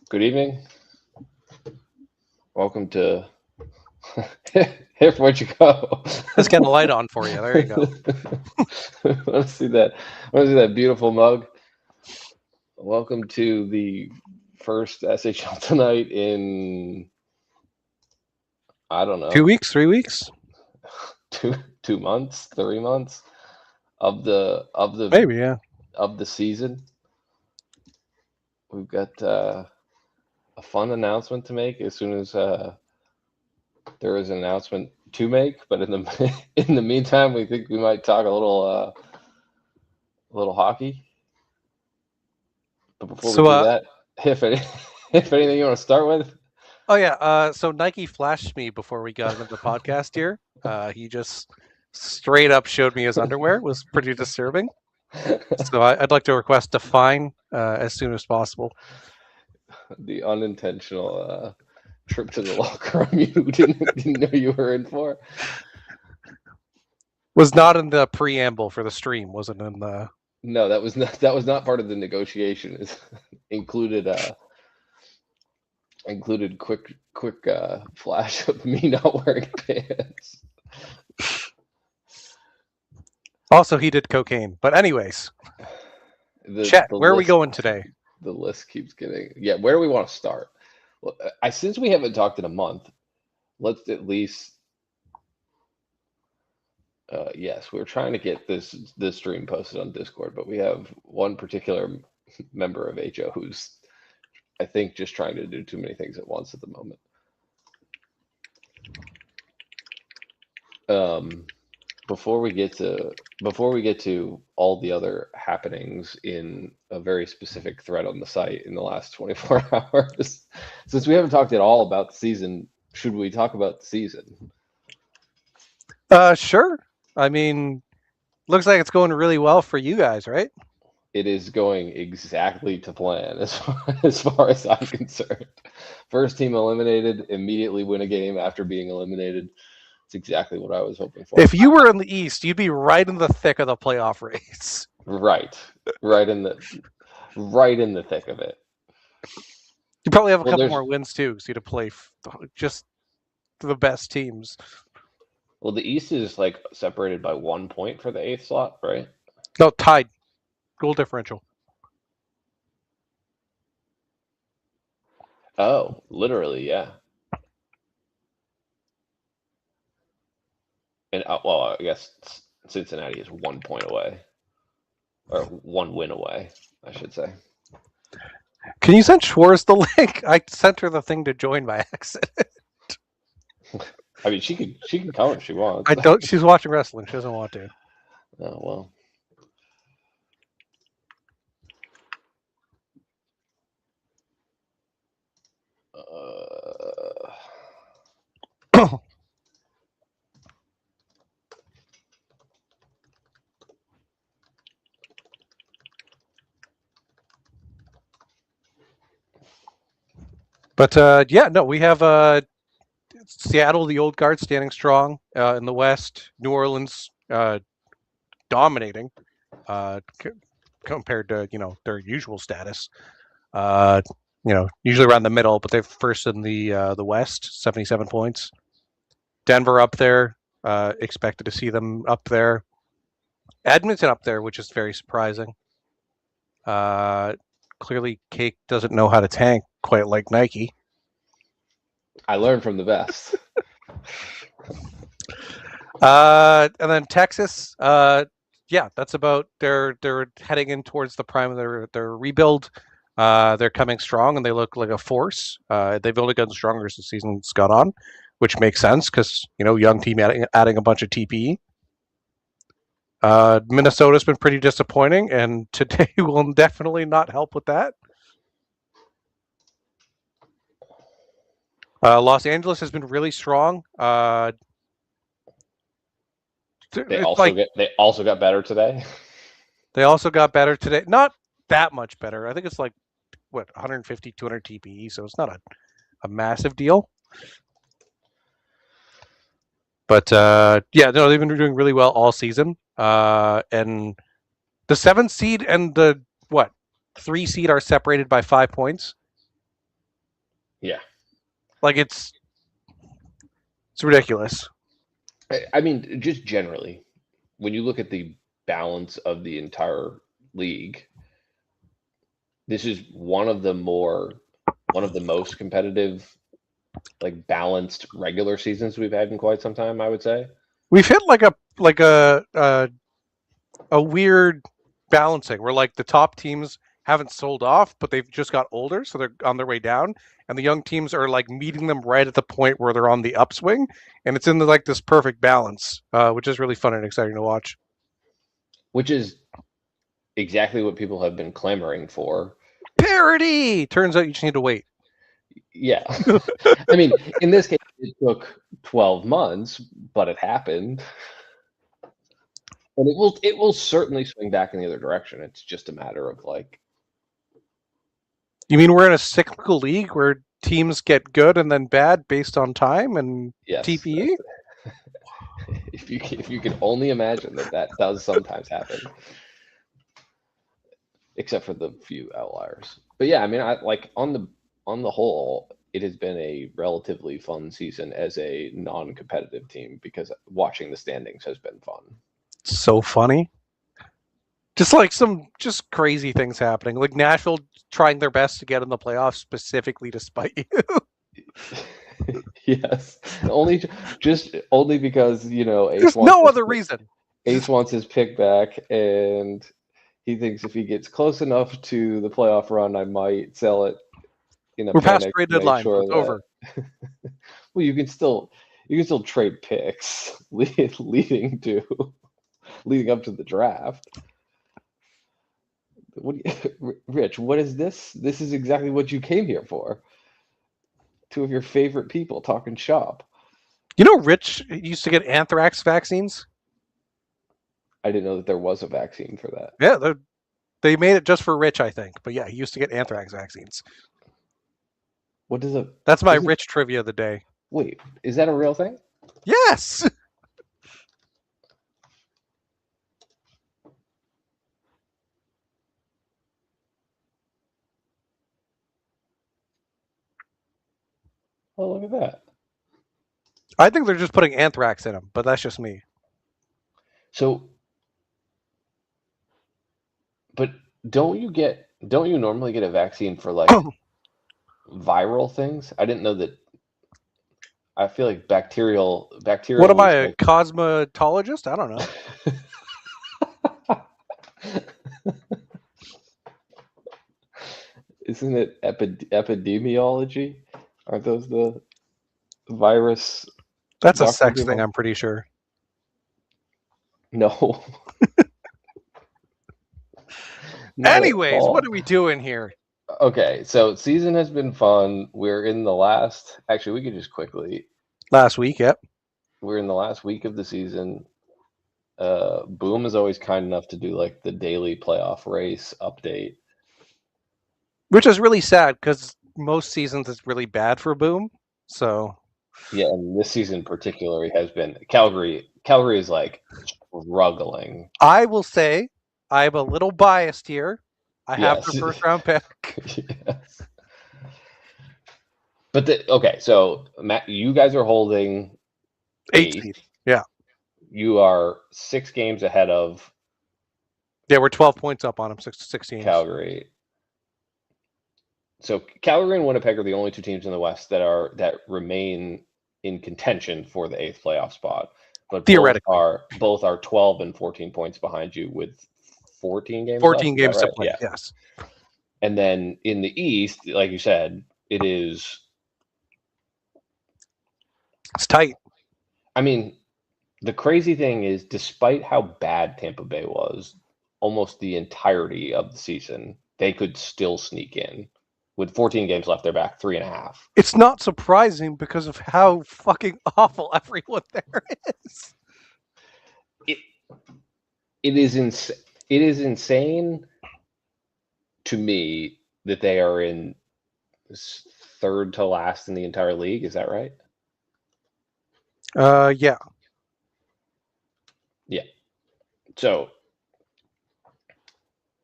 Good evening. Welcome to Here, where'd you go? Let's get a light on for you. There you go. Want to see that? Want to see that beautiful mug? Welcome to the first SHL tonight in I don't 2 weeks, 3 weeks, two months, 3 months of the maybe. Yeah. of the season. We've got a fun announcement to make as soon as there is an announcement to make. But in the in the meantime, we think we might talk a little hockey. But before we So, do that, if anything you want to start with, oh yeah. So Nike flashed me before we got into the podcast here. He just straight up showed me his underwear. It was pretty disturbing. So I'd like to request a fine as soon as possible. the unintentional trip to the locker room you didn't know you were in for. Was not in the preamble for the stream. Wasn't in the. No, that was not part of the negotiation. It included quick flash of me not wearing pants. Also, he did cocaine. But anyways, Chet, where are we going today? The list keeps getting. Yeah, where do we want to start? Well, since we haven't talked in a month, let's at least. Yes, we're trying to get this stream posted on Discord, but we have one particular member of HO who's, I think, just trying to do too many things at once at the moment. Before we get to all the other happenings in a very specific thread on the site in the last 24 hours, since we haven't talked at all about the season, should we talk about the season? Sure. I mean, looks like it's going really well for you guys, right? It is going exactly to plan as far as I'm concerned. First team eliminated, immediately win a game after being eliminated. It's exactly what I was hoping for. If you were in the East, you'd be right in the thick of the playoff race. Right in the thick of it. You probably have a couple more wins too, so you'd play just the best teams. Well, the East is like separated by 1 point for the 8th slot, right? No, tied. Goal differential. Oh, literally, yeah. And well, I guess Cincinnati is 1 point away, or 1 win away, I should say. Can you send Schwartz the link? I sent her the thing to join by accident. I mean, she can come if she wants. I don't. She's watching wrestling. She doesn't want to. Oh well. But yeah, no, we have Seattle, the old guard, standing strong in the West. New Orleans dominating compared to their usual status. Usually around the middle, but they're first in the West, 77 points. Denver up there, expected to see them up there. Edmonton up there, which is very surprising. Clearly, Cake doesn't know how to tank quite like Nike. I learned from the best. And then Texas, yeah, that's about. They're heading in towards the prime of their rebuild. They're coming strong and they look like a force. They've only gotten stronger as the season's gone on, which makes sense because young team adding a bunch of TPE. Minnesota's been pretty disappointing, and today will definitely not help with that. Los Angeles has been really strong. They also got better today. They also got better today. Not that much better. I think it's like 150, 200 TPE, so it's not a massive deal. But yeah, no, they've been doing really well all season. And the 7th seed and the 3 seed are separated by 5 points. Yeah. Like it's ridiculous. I mean, just generally, when you look at the balance of the entire league, this is one of the most competitive, like balanced regular seasons we've had in quite some time, I would say. We've hit like a weird balancing where like the top teams haven't sold off, but they've just got older, so they're on their way down, and the young teams are like meeting them right at the point where they're on the upswing, and it's in the, like this perfect balance, which is really fun and exciting to watch. Which is exactly what people have been clamoring for. Parody. Turns out you just need to wait. Yeah. I mean, in this case, it took 12 months, but it happened. And it will certainly swing back in the other direction. It's just a matter of like, You mean we're in a cyclical league where teams get good and then bad based on time and yes, TPE? if you can only imagine that that does sometimes happen, except for the few outliers. But yeah, I mean, I like on the whole, it has been a relatively fun season as a non-competitive team because watching the standings has been fun. So funny. Just like some just crazy things happening. Like Nashville trying their best to get in the playoffs specifically to spite you. Yes, only because There's no other reason. Ace wants his pick back, and he thinks if he gets close enough to the playoff run, I might sell it in a We're past panic trade to make deadline. sure It's that. over. Well, you can still trade picks leading up to the draft. Rich, what is this? This is exactly what you came here for. Two of your favorite people talking shop. You know, Rich used to get anthrax vaccines. I didn't know that there was a vaccine for that. Yeah, they made it just for Rich, I think. But yeah, he used to get anthrax vaccines. What does a That's my isn't Rich trivia of the day. Wait, is that a real thing? Yes. Oh, look at that. I think they're just putting anthrax in them, but that's just me. So, but don't you normally get a vaccine for like viral things? I didn't know that. I feel like What am I, was a like. cosmetologist? I don't know. Isn't it epidemiology? Aren't those the virus That's a doctor sex thing, people? I'm pretty sure. No. Not at Anyways, what all. are we doing here? Okay, so season has been fun. Actually, we could just quickly. Last week, yep. We're in the last week of the season. Boom is always kind enough to do like the daily playoff race update. Which is really sad because most seasons it's really bad for Boom. So Yeah, and this season particularly has been Calgary. Calgary is like struggling. I will say I'm a little biased here. I have Yes. their first round pick. Yes. But okay, so Matt, you guys are holding Eighth eighth. seed. Yeah. You are 6 games ahead of Yeah, we're 12 points up on them, 6 teams. Calgary. So Calgary and Winnipeg are the only two teams in the West that remain in contention for the eighth playoff spot. But Theoretically. both are 12 and 14 points behind you with 14 games 14 left. games Is that to right? play, Yeah. yes. And then in the East, like you said, it's tight. I mean, the crazy thing is, despite how bad Tampa Bay was, almost the entirety of the season, they could still sneak in. With 14 games left, they're back 3.5. It's not surprising because of how fucking awful everyone there is. It is insane to me that they are in third to last in the entire league. Is that right? Yeah. Yeah. So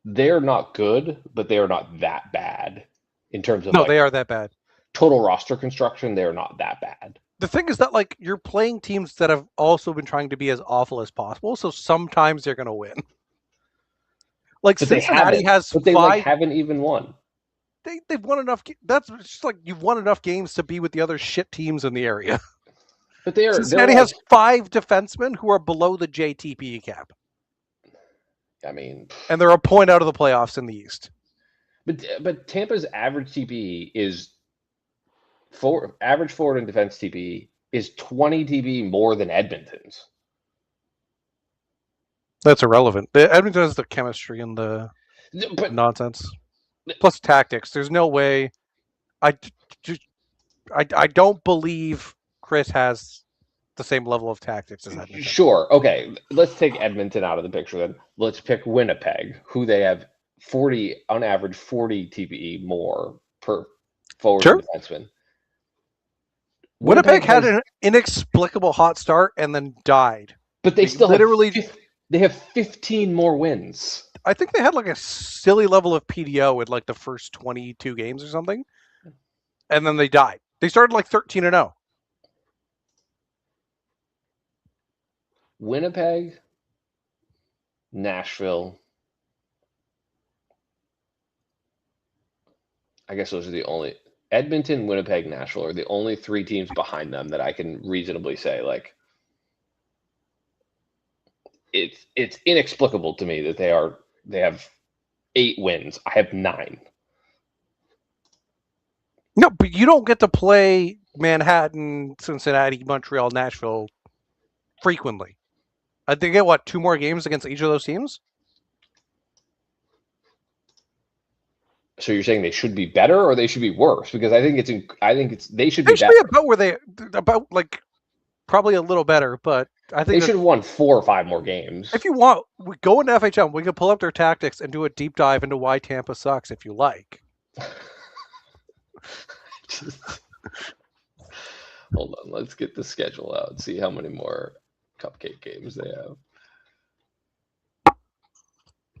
they're not good, but they are not that bad in terms of No, they are that bad. total roster construction, they're not that bad. The thing is that like you're playing teams that have also been trying to be as awful as possible, so sometimes they're going to win. Like But they Cincinnati haven't. has But they like haven't even won. They've won enough. That's just like you've won enough games to be with the other shit teams in the area. But they're Cincinnati like, has 5 defensemen who are below the JTP cap. I mean, and they're a point out of the playoffs in the East. But Tampa's average TPE is average forward and defense TPE is 20 TPE more than Edmonton's. That's irrelevant. Edmonton has the chemistry and the nonsense. Plus tactics. There's no way. I don't believe Chris has the same level of tactics as Edmonton. Sure. Okay. Let's take Edmonton out of the picture then. Let's pick Winnipeg, who they have 40 on average 40 TPE more per forward and defenseman. Winnipeg had an inexplicable hot start and then died. But they still they have 15 more wins. I think they had like a silly level of PDO in like the first 22 games or something. And then they died. They started like 13-0. Winnipeg, Nashville. I guess those are the only Edmonton, Winnipeg, Nashville are the only 3 teams behind them that I can reasonably say like it's inexplicable to me that they have 8 wins. I have 9. No, but you don't get to play Manhattan, Cincinnati, Montreal, Nashville frequently. I think they get 2 more games against each of those teams. So you're saying they should be better or they should be worse? Because I think they should be better. about where they like probably a little better, but I think they should have won 4 or 5 more games. If you want, we go into FHM. We can pull up their tactics and do a deep dive into why Tampa sucks if you like. Hold on, let's get the schedule out and see how many more cupcake games they have.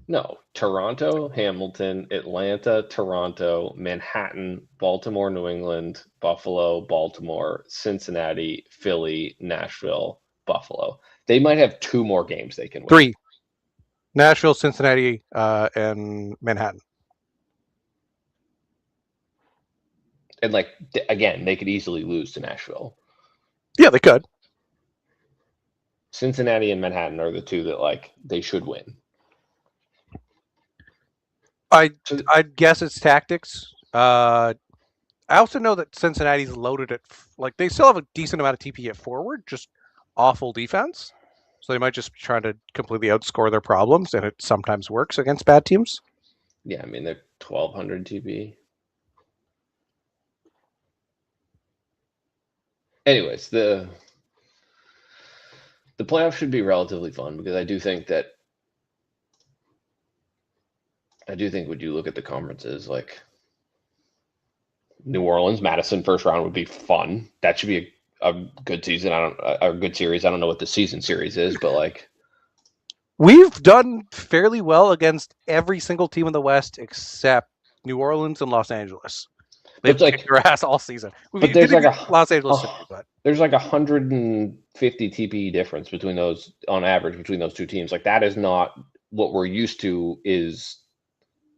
No, Toronto, Hamilton, Atlanta, Toronto, Manhattan, Baltimore, New England, Buffalo, Baltimore, Cincinnati, Philly, Nashville, Buffalo. They might have 2 more games they can win. 3. Nashville, Cincinnati, and Manhattan. And like again, they could easily lose to Nashville. Yeah, they could. Cincinnati and Manhattan are the 2 that like they should win. I'd guess it's tactics. I also know that Cincinnati's loaded at like they still have a decent amount of TP at forward, just awful defense. So they might just be trying to completely outscore their problems, and it sometimes works against bad teams. Yeah, I mean they're 1,200 TP. Anyways, the playoffs should be relatively fun because I do think when you look at the conferences, like New Orleans, Madison first round would be fun. That should be a good season. A good series. I don't know what the season series is, but like we've done fairly well against every single team in the West except New Orleans and Los Angeles. They've kicked their ass all season. But there's like a Los Angeles, there's like 150 TPE difference between those on average between those 2 teams. Like that is not what we're used to. Is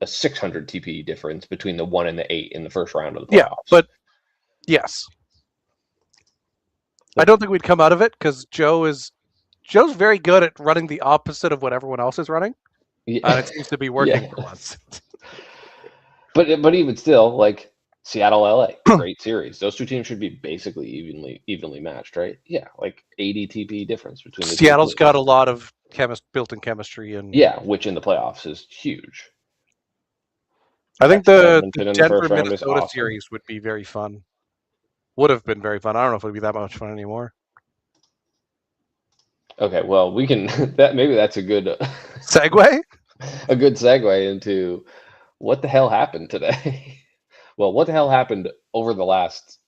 a 600 TPE difference between the 1 and the 8 in the first round of the playoffs. Yeah, but yes, I don't think we'd come out of it because Joe's very good at running the opposite of what everyone else is running. And it seems to be working for once. But even still, like Seattle, LA, great series. Those 2 teams should be basically evenly matched, right? Yeah, like 80 TP difference between the Seattle's got a lot of built-in chemistry, and which in the playoffs is huge. I think the Denver Minnesota series would be very fun. Would have been very fun. I don't know if it would be that much fun anymore. Okay, well, we can maybe that's a good segue. A good segue into what the hell happened today. Well, what the hell happened over the last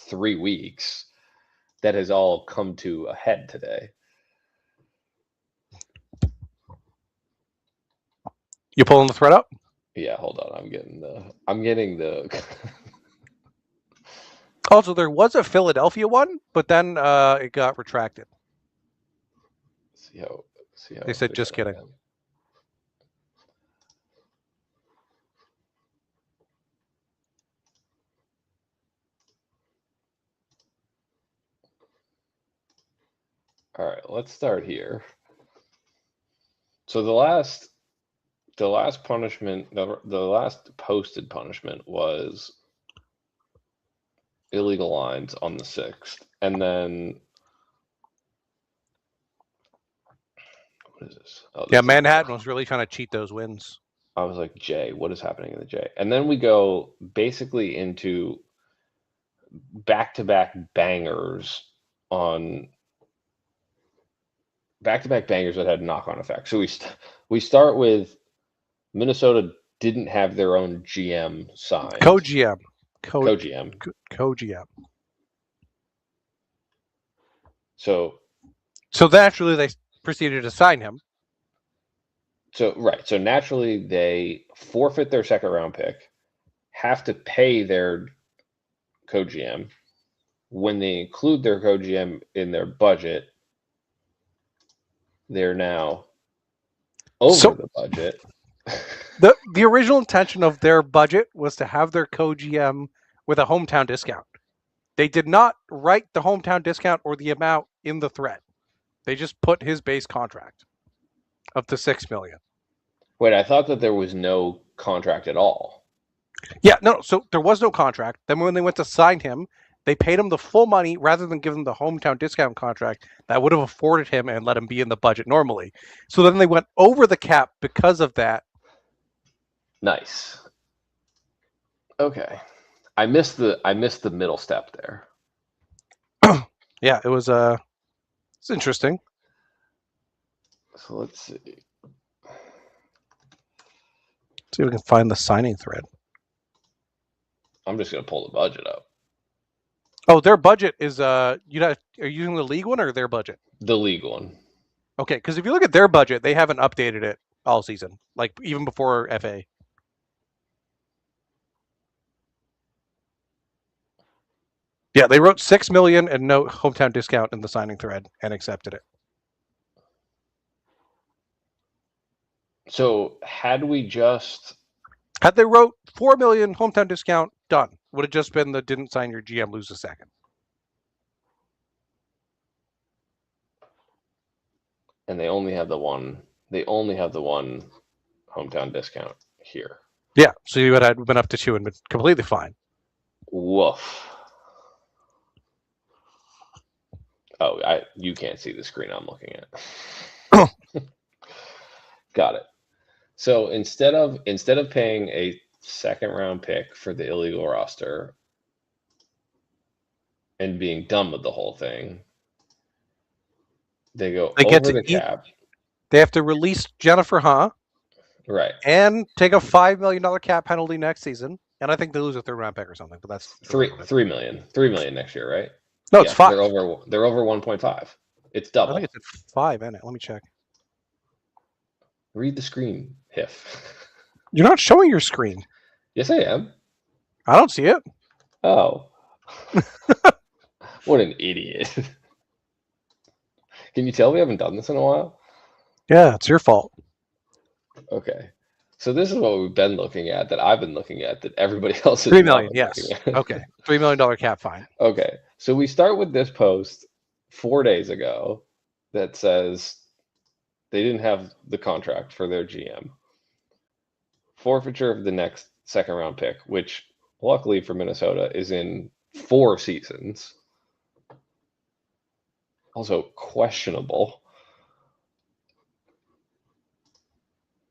3 weeks that has all come to a head today? You pulling the thread up? Yeah, hold on. I'm getting the Also, there was a Philadelphia one, but then it got retracted. See how They said, just kidding. All right, let's start here. So the last punishment, the last posted punishment was illegal lines on the 6th, and then what is this? Oh, Yeah, Manhattan was really trying to cheat those wins. I was like, J, what is happening in the J? And then we go basically into back-to-back bangers on back-to-back bangers that had knock-on effects. So we start with Minnesota didn't have their own GM signed. Co-GM. Co-GM. So naturally they proceeded to sign him. So naturally they forfeit their second round pick, have to pay their co-GM. When they include their co-GM in their budget, they're now over the budget. The original intention of their budget was to have their co-GM with a hometown discount. They did not write the hometown discount or the amount in the thread. They just put his base contract of the $6 million. Wait, I thought that there was no contract at all. Yeah, no. So there was no contract. Then when they went to sign him, they paid him the full money rather than give him the hometown discount contract that would have afforded him and let him be in the budget normally. So then they went over the cap because of that. Nice. Okay. I missed the middle step there. Yeah, it was it's interesting. So let's see. See if we can find the signing thread. I'm just gonna pull the budget up. Oh, their budget is are you using the league one or their budget? The league one. Okay, because if you look at their budget, they haven't updated it all season, like even before FA. Yeah, they wrote $6 million and no hometown discount in the signing thread and accepted it. So had they wrote $4 million hometown discount, done. Would have just been the didn't sign your GM, lose a second. And they only have the one hometown discount here. Yeah, so you would have been up to 2 and been completely fine. Woof. Oh, you can't see the screen I'm looking at. Got it. So instead of paying a second round pick for the illegal roster and being done with the whole thing, they go over the cap. They have to release Jennifer right, and take a $5 million cap penalty next season. And I think they lose a third round pick or something, but that's $3 million next year, right? No, it's 5. They're over 1.5. It's double. I think it's at 5, isn't it? Let me check. Read the screen, Hiff. You're not showing your screen. Yes, I am. I don't see it. Oh. What an idiot. Can you tell we haven't done this in a while? Yeah, it's your fault. Okay. So this is what we've been looking at, that I've been looking at, that everybody else is $3 million, yes. Okay. $3 million cap fine. Okay. So we start with this post 4 days ago that says they didn't have the contract for their GM. Forfeiture of the next second round pick, which luckily for Minnesota is in 4 seasons. Also questionable.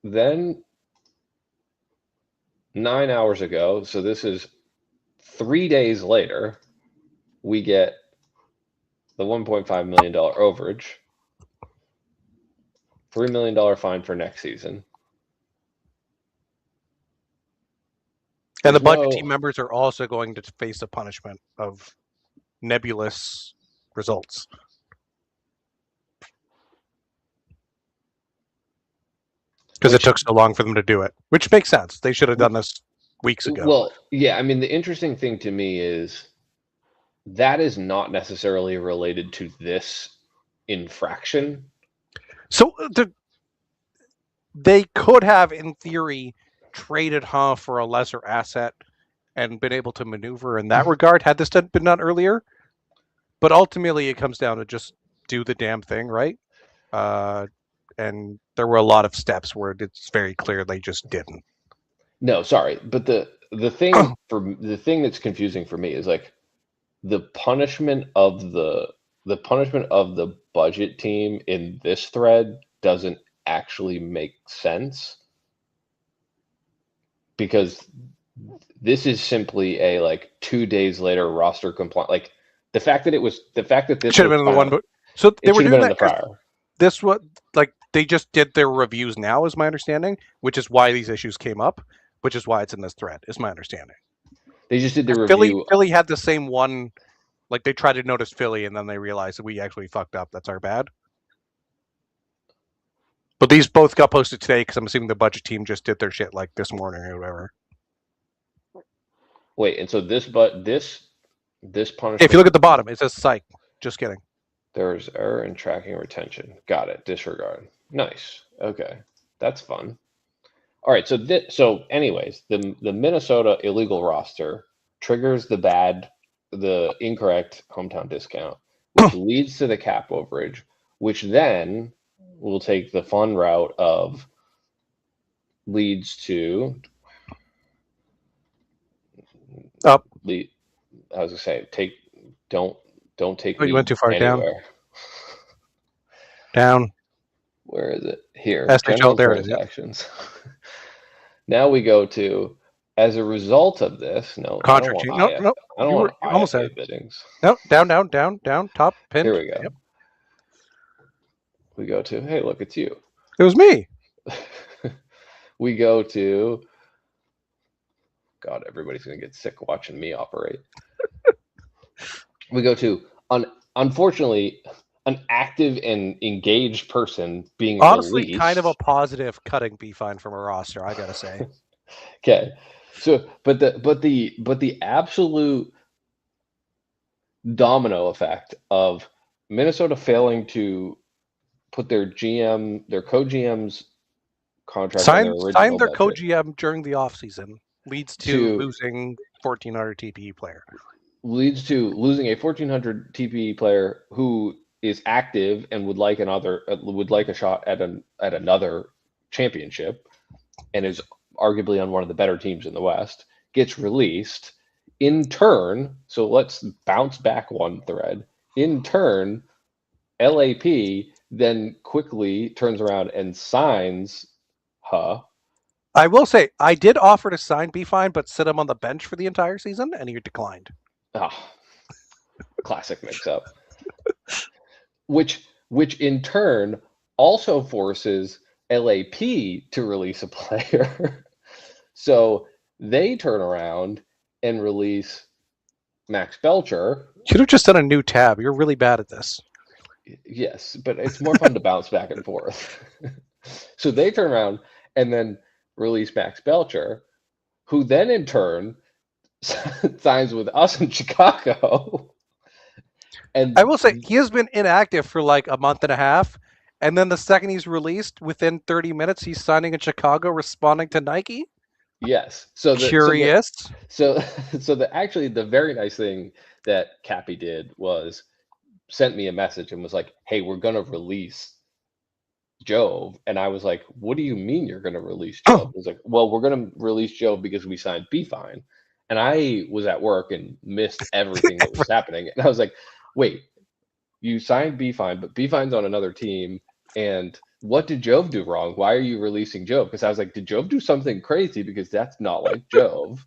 Then 9 hours ago, so this is 3 days later, we get the $1.5 million overage, $3 million fine for next season. And the budget team members are also going to face a punishment of nebulous results. Because it took so long for them to do it, which makes sense. They should have done this weeks ago. Well, yeah, I mean, the interesting thing to me is that is not necessarily related to this infraction. So they could have, in theory, traded Huh for a lesser asset and been able to maneuver in that regard had this been done earlier. But ultimately, it comes down to just do the damn thing, right? And there were a lot of steps where it's very clear they just didn't. No, sorry, but the thing that's confusing for me is like the punishment of the punishment of the budget team in this thread doesn't actually make sense because this is simply a like 2 days later roster compliant. Like the fact that this Should have was been the one, found, but so they it were should have doing been in that the because prior. this was like they just did their reviews now, is my understanding, which is why these issues came up, which is why it's in this thread, is my understanding. They just did the Philly review. Philly had the same one. Like they tried to notice Philly, and then they realized that we actually fucked up. That's our bad. But these both got posted today because I'm assuming the budget team just did their shit like this morning or whatever. Wait, and so this If you punishment, look at the bottom, it says psych. Just kidding. there's error in tracking retention. Got it. Disregard. Nice. Okay, that's fun. All right. So anyways, the Minnesota illegal roster triggers the incorrect hometown discount, which leads to the cap overage, which then will take the fun route of leads to Up. lead. I was gonna say don't take Oh, you me went too far down. anywhere. Down. Where is it? Here, SHL. general There it is. Yep. transactions. Now we go to, as a result of this, no, I don't Contract want change. No, IF, no. I don't You were want almost there. IFA biddings. No, down, down, down, down. Top Here pinned. we go. Yep. We go to, hey, look, it's you. It was me. We go to, God, everybody's gonna get sick watching me operate. We go to, unfortunately, an active and engaged person being Honestly, kind of a released. positive cutting B fine from a roster, I gotta say. Okay, so but the absolute domino effect of Minnesota failing to put their co-GM's contract on their Signed original their budget co-GM during the offseason leads to to losing 1,400 TPE player. leads to losing a 1,400 TPE player who is active and would like a shot at another championship and is arguably on one of the better teams in the West, gets released. In turn, so let's bounce back one thread. In turn, LAP then quickly turns around and signs Huh. I will say, I did offer to sign B fine, but sit him on the bench for the entire season, and he declined. Ah, classic mix-up. Which in turn also forces LAP to release a player. So they turn around and release Max Belcher. Should have just done a new tab. You're really bad at this. Yes, but it's more fun to bounce back and forth. So they turn around and then release Max Belcher, who then in turn signs with us in Chicago. And I will say, he has been inactive for like a month and a half, and then the second he's released, within 30 minutes, he's signing in Chicago, responding to Nike. yes, so Curious. actually the very nice thing that Cappy did was sent me a message and was like, "Hey, we're gonna release Jove," and I was like, "What do you mean you're gonna release Jove?" He was like, "Well, we're gonna release Jove because we signed B Fine," and I was at work and missed everything that was happening, and I was like, "Wait, you signed B Fine, but B Fine's on another team, and what did Jove do wrong? Why are you releasing Jove?" Because I was like, "Did Jove do something crazy? Because that's not like Jove."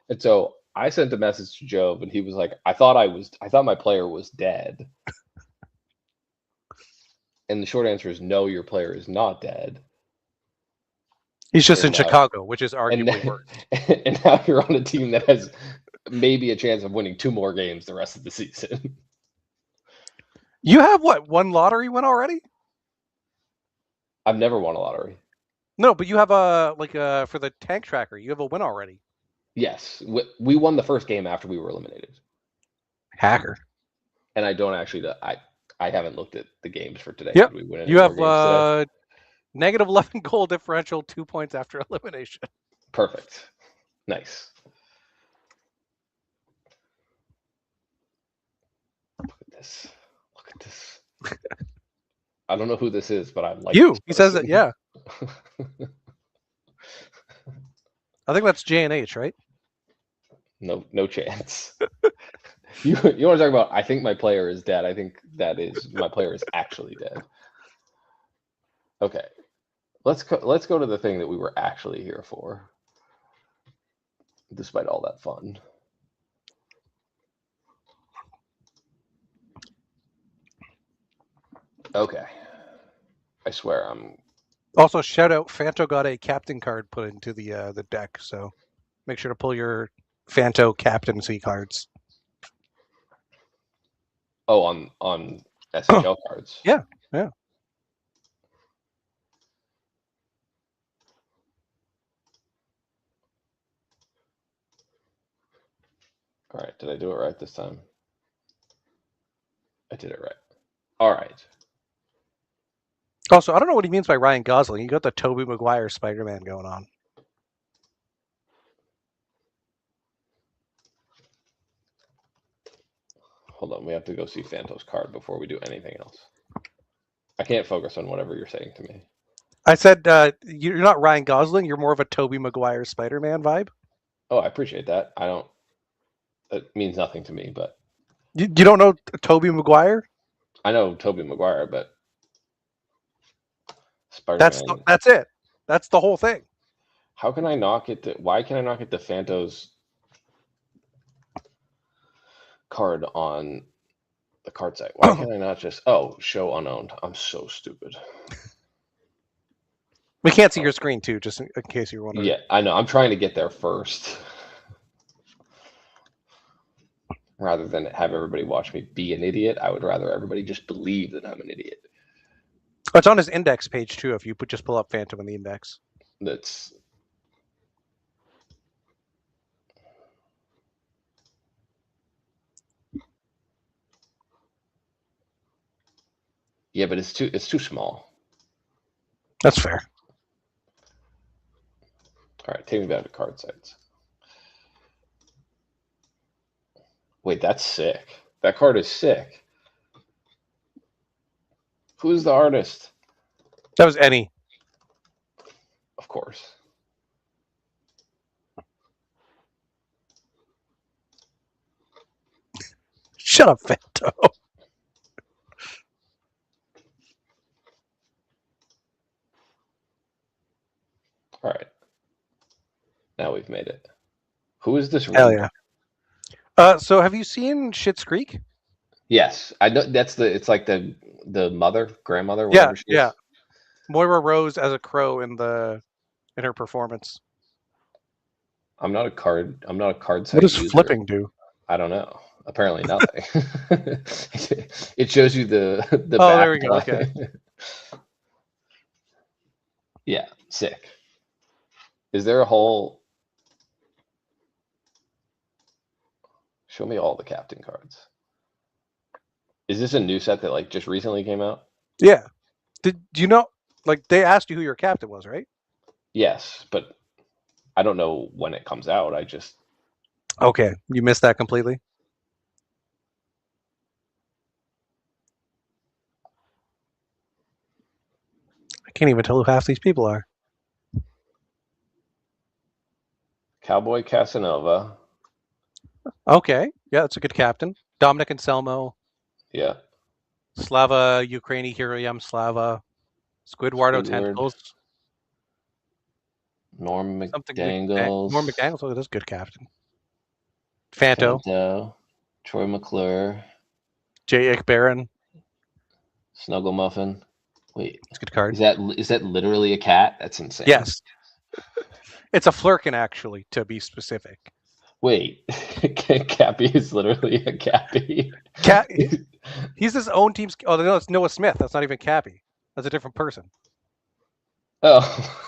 And so I sent a message to Jove, and he was like, I thought my player was dead." And the short answer is no, your player is not dead. He's just in And now, Chicago, which is and, arguably worse. and now you're on a team that has maybe a chance of winning 2 more games the rest of the season. You have what, one lottery win already? I've never won a lottery. No, but you have a for the tank tracker. You have a win already. Yes, we won the first game after we were eliminated, Hacker. and I don't actually. I haven't looked at the games for today. Yep. Did we win any You more have games today? negative 11 goal differential, 2 points after elimination. Perfect. Nice. Look at this. Look at this. I don't know who this is, but I like You. this He says it. person. Yeah. I think that's J&H, right? No chance. You want to talk about? I think my player is dead. I think that is my player is actually dead. Okay, let's go to the thing that we were actually here for, despite all that fun. Okay, I swear I'm. Also, shout out, Fanto got a captain card put into the deck, so make sure to pull your Fanto captaincy cards. Oh, on SHL cards. Yeah, yeah. All right, did I do it right this time? I did it right. All right. Also, I don't know what he means by Ryan Gosling. You got the Tobey Maguire Spider-Man going on. Hold on, we have to go see Fanto's card before we do anything else. I can't focus on whatever you're saying to me. I said you're not Ryan Gosling. You're more of a Tobey Maguire Spider-Man vibe. Oh, I appreciate that. I don't. That means nothing to me, but You don't know Tobey Maguire? I know Tobey Maguire, but Spider-Man. That's it. That's the whole thing. How can I not get the? Why can I not get the Fanto's card on the card site? Why can I not just? Oh, show unowned. I'm so stupid. We can't see your screen too, just in case you're wondering. Yeah, I know. I'm trying to get there first, rather than have everybody watch me be an idiot. I would rather everybody just believe that I'm an idiot. Oh, it's on his index page too. If you just pull up Phantom in the index. That's. Yeah, but it's too small. That's fair. All right, take me back to card sites. Wait, that's sick. That card is sick. Who's the artist? That was any. Of course. Shut up, Fanto. All right. Now we've made it. Who is this? Hell yeah. So have you seen Schitt's Creek? Yes, I know. That's the. It's like the grandmother, Yeah, whatever she yeah. is. Moira Rose as a crow in her performance. I'm not a card site What does user. flipping do? I don't know. Apparently nothing. It shows you the Oh, there we go. Okay. Yeah, sick. Is there a whole? Show me all the captain cards. Is this a new set that like just recently came out? Yeah. Did you know? Like they asked you who your captain was, right? Yes, but I don't know when it comes out. I just. Okay, you missed that completely. I can't even tell who half these people are. Cowboy Casanova. Okay, yeah, that's a good captain. Dominic Anselmo, Yeah. Slava Ukraini, Hiriam Slava, Squidwardo Squidward. Tentacles, Norm something. McDangles. Norm McDangles, oh, that's a good captain. Fanto. Troy McClure. J. Ick Barron. Snuggle Muffin. Wait, That's a good card. is that literally a cat? That's insane. Yes. It's a Flurkin, actually, to be specific. Wait, Cappy is literally a Cappy. He's his own team's. Oh, no, it's Noah Smith. That's not even Cappy. That's a different person. Oh.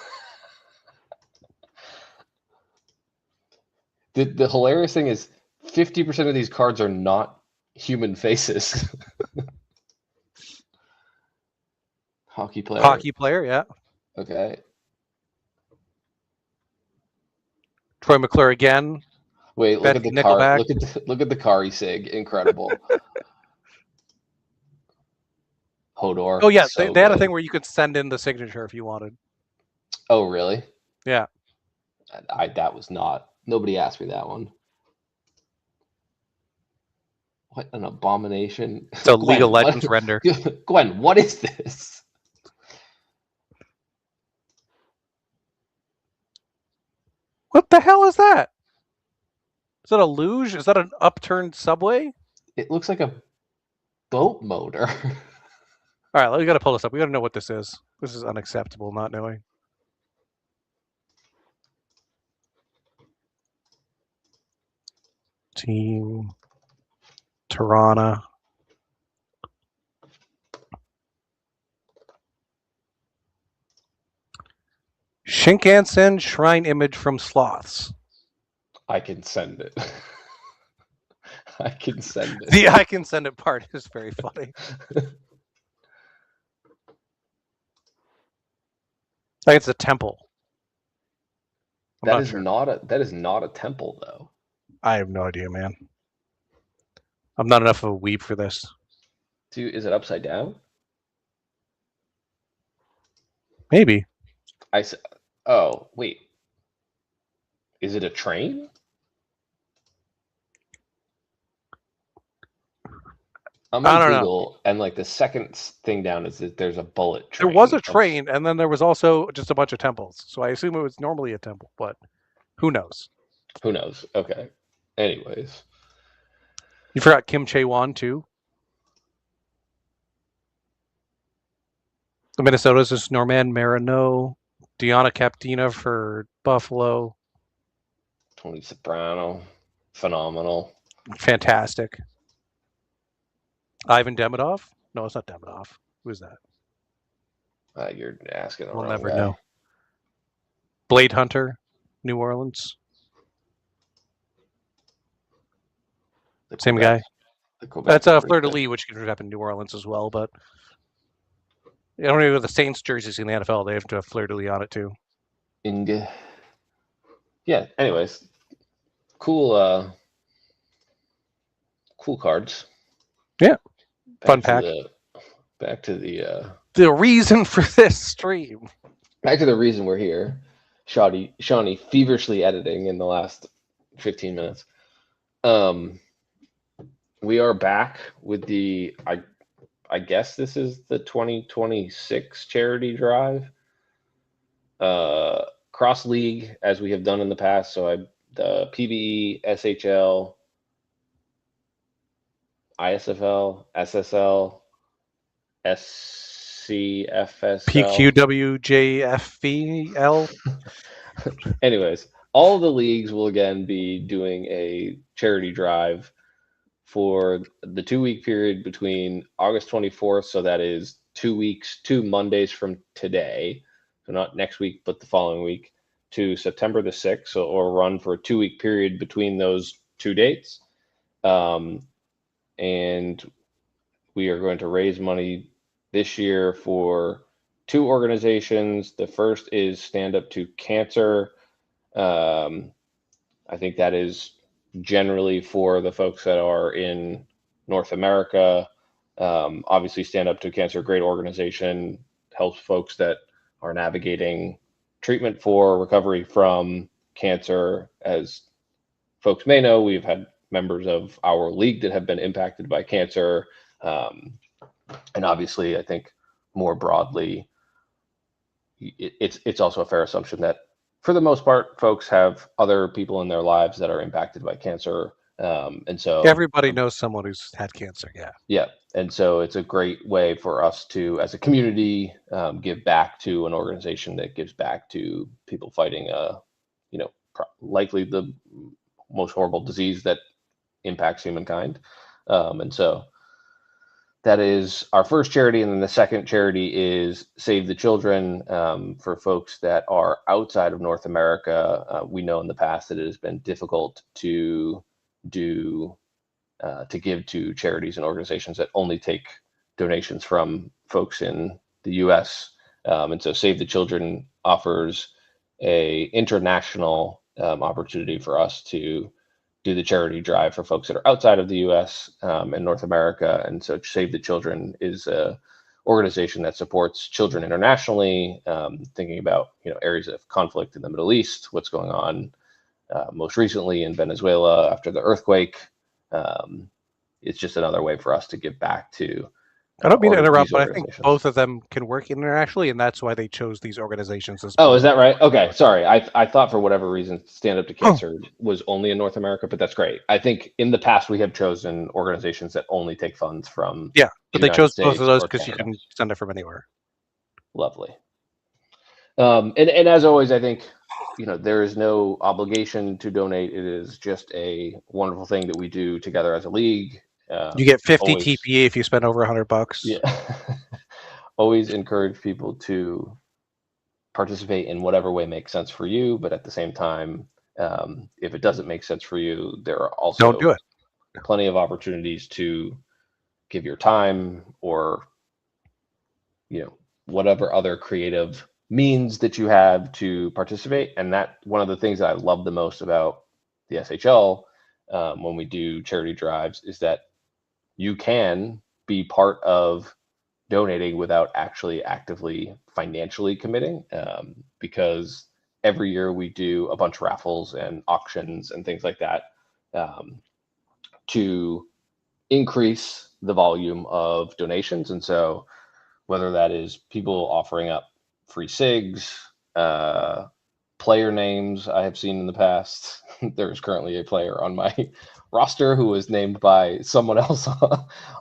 The hilarious thing is 50% of these cards are not human faces. Hockey player. Hockey player, yeah. Okay. Troy McClure again. Wait, look at Betsy the car. Nickelback. Look at the Kari Sig. Incredible. Hodor. Oh yeah, So they had a good. thing where you could send in the signature if you wanted. Oh, really? Yeah. That was not. Nobody asked me that one. What an abomination. It's a League of Gwen, what? Legends render. Gwen, what is this? What the hell is that? Is that a luge? Is that an upturned subway? It looks like a boat motor. All right, we got to pull this up. We got to know what this is. This is unacceptable, not knowing. Team Tirana. Shinkansen shrine image from sloths. I can send it. I can send it. The I can send it part is very funny. Like it's a temple. That is not a temple though. I have no idea, man. I'm not enough of a weeb for this. Dude, is it upside down? Maybe. Oh, wait. Is it a train? I'm on Google, and like the second thing down is that there's a bullet train. There was a train, and then there was also just a bunch of temples. So I assume it was normally a temple, but who knows? Who knows? Okay. Anyways. You forgot Kim Chae-won, too? The Minnesota's is Norman Marino, Deanna Captina for Buffalo. Tony Soprano. Phenomenal. Fantastic. Ivan Demidov? No, it's not Demidov. Who is that? You're asking the We'll wrong never guy. know. Blade Hunter, New Orleans. Same guy. That's a Fleur de Lis, which could happen in New Orleans as well, but I don't know the Saints jerseys in the NFL. They have to have Fleur de Lis on it too. Yeah. Anyways, cool. Cool cards. Yeah. Fun pack. Back to the reason for this stream. Back to the reason we're here. Shawnee feverishly editing in the last 15 minutes. We are back with the I guess this is the 2026 charity drive. Cross league as we have done in the past. So the PBE, SHL, ISFL, SSL, SCFSL, PQWJFVL. Anyways, all the leagues will again be doing a charity drive for the 2-week period between August 24th. So that is 2 weeks, 2 Mondays from today. So not next week, but the following week, to September the 6th. So or run for a 2-week period between those 2 dates. And we are going to raise money this year for 2 organizations. The first is Stand Up to Cancer. I think that is generally for the folks that are in North America. Obviously, Stand Up to Cancer, great organization, helps folks that are navigating treatment for recovery from cancer. As folks may know, we've had members of our league that have been impacted by cancer. And obviously, I think more broadly, it's also a fair assumption that for the most part, folks have other people in their lives that are impacted by cancer. And so everybody knows someone who's had cancer. Yeah. Yeah. And so it's a great way for us to, as a community, give back to an organization that gives back to people fighting likely the most horrible disease that impacts humankind. And so That is our first charity, and then the second charity is Save the Children, for folks that are outside of North America. We know in the past that it has been difficult to do to give to charities and organizations that only take donations from folks in the U.S. And so Save the Children offers a international opportunity for us to do the charity drive for folks that are outside of the U.S. And North America. And so Save the Children is a organization that supports children internationally, thinking about areas of conflict in the Middle East, what's going on most recently in Venezuela after the earthquake. It's just another way for us to give back to I don't mean to interrupt, these but I think organizations. both of them can work internationally, and that's why they chose these organizations as. Oh, is that right? Okay, sorry. I thought for whatever reason Stand Up to Cancer was only in North America, but that's great. I think in the past we have chosen organizations that only take funds from Yeah, but the they chose United both of States those or because you Canada. can send it from anywhere. Lovely. And as always, I think there is no obligation to donate. It is just a wonderful thing that we do together as a league. You get 50 Always, TPA if you spend over $100. yeah. Always encourage people to participate in whatever way makes sense for you, but at the same time, if it doesn't make sense for you, there are Don't do also it. plenty of opportunities to give your time or whatever other creative means that you have to participate. And that one of the things that I love the most about the SHL when we do charity drives is that you can be part of donating without actually actively financially committing, because every year we do a bunch of raffles and auctions and things like that to increase the volume of donations. And so whether that is people offering up free cigs, player names I have seen in the past. There's currently a player on my roster who is named by someone else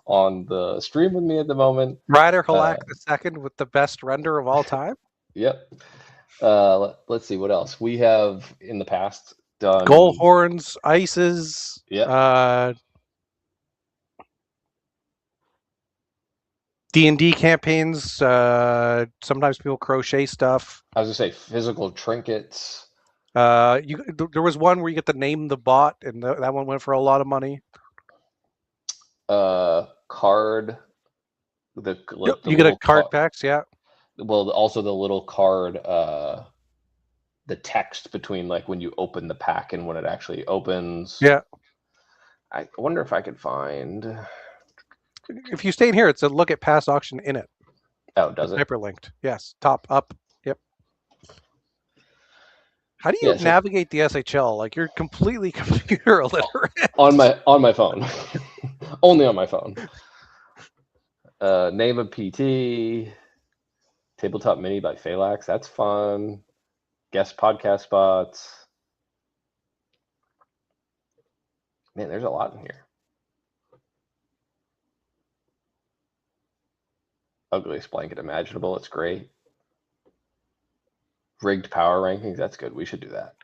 on the stream with me at the moment. Ryder Halak II with the best render of all time. Yep. Let's see what else we have in the past done. Goal horns, ices. Yep. D&D campaigns. Sometimes people crochet stuff. I was gonna say physical trinkets. There was one where you get to name the bot, and that one went for a lot of money. Card. You get a card packs, yeah. Well, also the little card, the text between like when you open the pack and when it actually opens. Yeah. I wonder if I could find. If you stay in here, it's a look at past auction in it. Oh, does it? Hyperlinked. Yes. Top up. Yep. How do you navigate the SHL? Like you're completely computer illiterate. On my phone. Only on my phone. Name of PT. Tabletop Mini by Phalanx. That's fun. Guest podcast spots. Man, there's a lot in here. Ugliest blanket imaginable. It's great. Rigged power rankings. That's good. We should do that.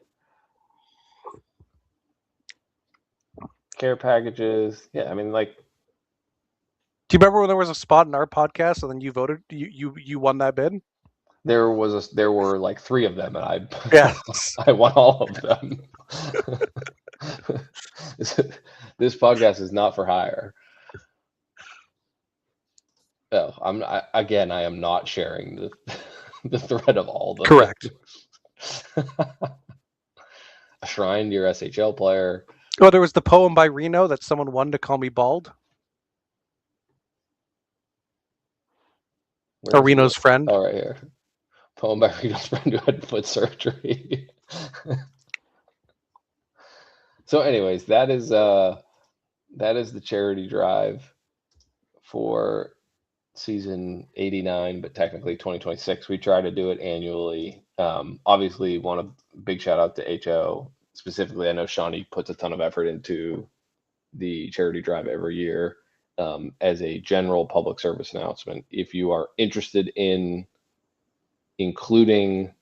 Care packages. Yeah, I mean, like. Do you remember when there was a spot in our podcast and then you voted? You won that bid. There were like 3 of them, and I won all of them. This podcast is not for hire. Oh, I am not sharing the thread of all the correct. A shrine to your SHL player. Oh, there was the poem by Reno that someone won to call me bald. Or Reno's friend. Oh, right here. Poem by Reno's friend who had foot surgery. So, anyways, that is the charity drive for season 89, but technically 2026. We try to do it annually. Obviously, want a big shout out to HO specifically. I know Shawnee puts a ton of effort into the charity drive every year. As a general public service announcement, if you are interested in including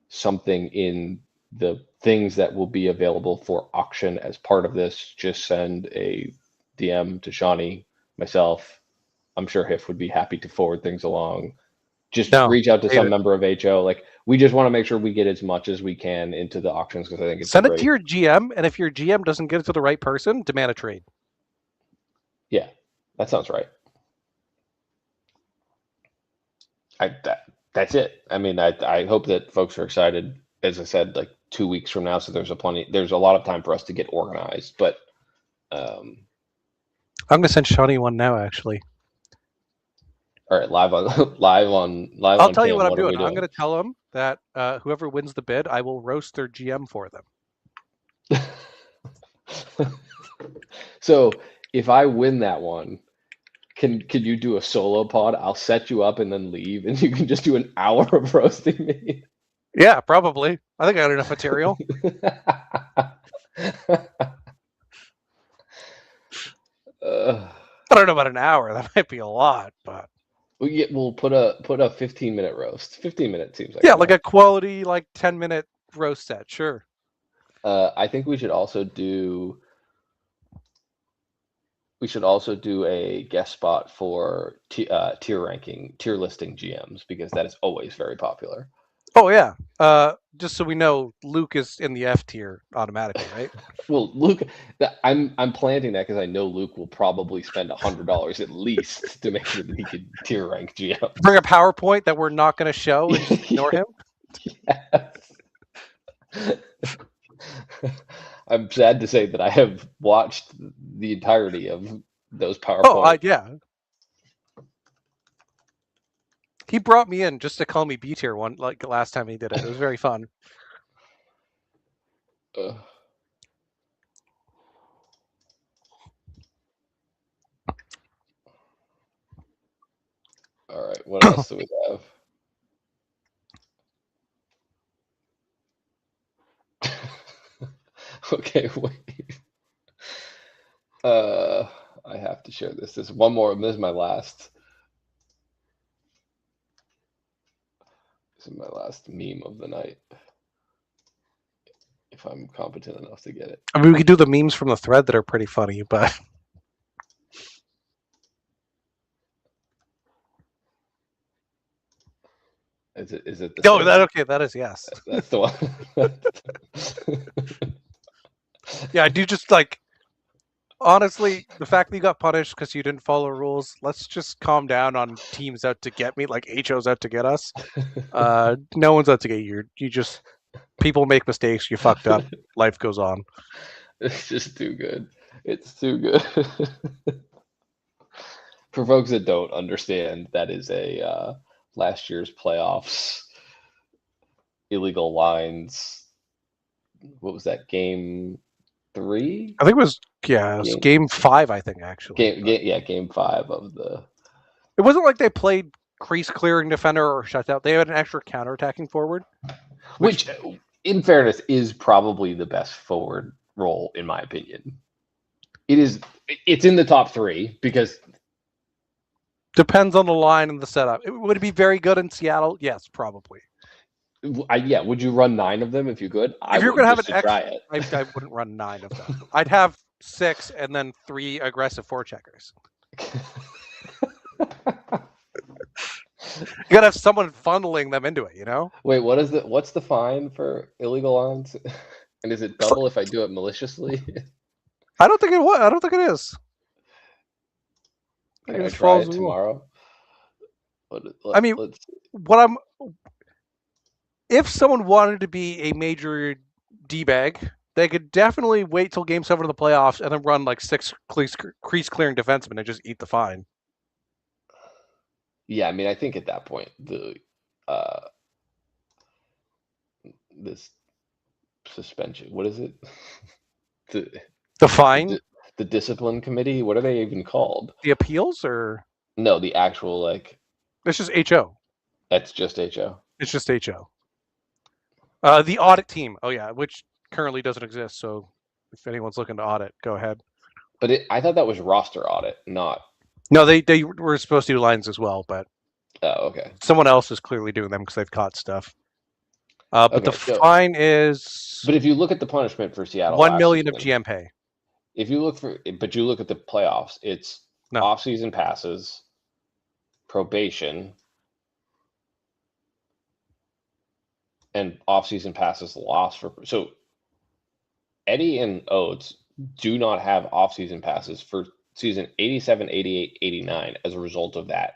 something in the things that will be available for auction as part of this, just send a DM to Shawnee, myself, I'm sure HIF would be happy to forward things along. Just No, reach out to hate some it. member of HO. Like, we just want to make sure we get as much as we can into the auctions because I think it's Send it great. to your GM, and if your GM doesn't get it to the right person, demand a trade. Yeah, that sounds right. That's it. I mean, I hope that folks are excited. As I said, like 2 weeks from now, so there's a lot of time for us to get organized. But I'm gonna send Shawnee one now. Actually, all right, live on I'll tell you cam. what I'm What are doing. we I'm doing? gonna tell them that whoever wins the bid, I will roast their GM for them. So if I win that one, can you do a solo pod? I'll set you up and then leave, and you can just do an hour of roasting me. Yeah, probably. I think I got enough material. I don't know about an hour. That might be a lot, but we'll put a 15-minute roast. 15 minutes seems like yeah, like enough. a quality 10-minute roast set. Sure. I think we should also do a guest spot for tier listing GMs because that is always very popular. Oh yeah. Just so we know, Luke is in the F tier automatically, right? Well, Luke, I'm planting that because I know Luke will probably spend $100 at least to make sure that he can tier rank GM. Bring a PowerPoint that we're not going to show and just ignore him. Yes. I'm sad to say that I have watched the entirety of those PowerPoints. Yeah. He brought me in just to call me B tier one, like last time he did it. It was very fun. All right, what else do we have? Okay, wait. I have to share this. This is one more. This is my last. This is my last meme of the night. If I'm competent enough to get it. I mean, we could do the memes from the thread that are pretty funny, but Is it the no, same? that is yes. That's the one. Yeah, I do just honestly, the fact that you got punished because you didn't follow rules, let's just calm down on teams out to get me, like HO's out to get us. No one's out to get you. You just, people make mistakes, you fucked up, life goes on. It's just too good. It's too good. For folks that don't understand, that is a last year's playoffs illegal lines. What was that, game 3? I think it was game 5, I think, actually. Game 5 of the. It wasn't like they played crease clearing defender or shutout. They had an extra counterattacking forward. Which, in fairness, is probably the best forward role, in my opinion. It's in the top 3 because. Depends on the line and the setup. Would it be very good in Seattle? Yes, probably. Would you run 9 of them if you could? If you're going to have an try it. I wouldn't run 9 of them. I'd have 6 and then 3 aggressive forecheckers. You gotta have someone funneling them into it, you know? Wait, what's the fine for illegal lines? And is it double if I do it maliciously? I don't think it is. Can I try it tomorrow? If someone wanted to be a major D-bag, they could definitely wait till Game 7 of the playoffs and then run 6 crease clearing defensemen and just eat the fine. Yeah, I mean, I think at that point this suspension. What is it? The fine? The discipline committee. What are they even called? The appeals or no? The actual It's just HO. That's just HO. It's just HO. The audit team. Oh yeah, which currently doesn't exist. So if anyone's looking to audit, go ahead. But I thought that was roster audit, not. No, they were supposed to do lines as well, but okay. Someone else is clearly doing them because they've caught stuff. But the fine is. But if you look at the punishment for Seattle, $1 million of GM pay. If you look at the playoffs, it's off-season passes, probation, and off-season passes lost for. So Eddie and Oates do not have off-season passes for season 87, 88, 89 as a result of that.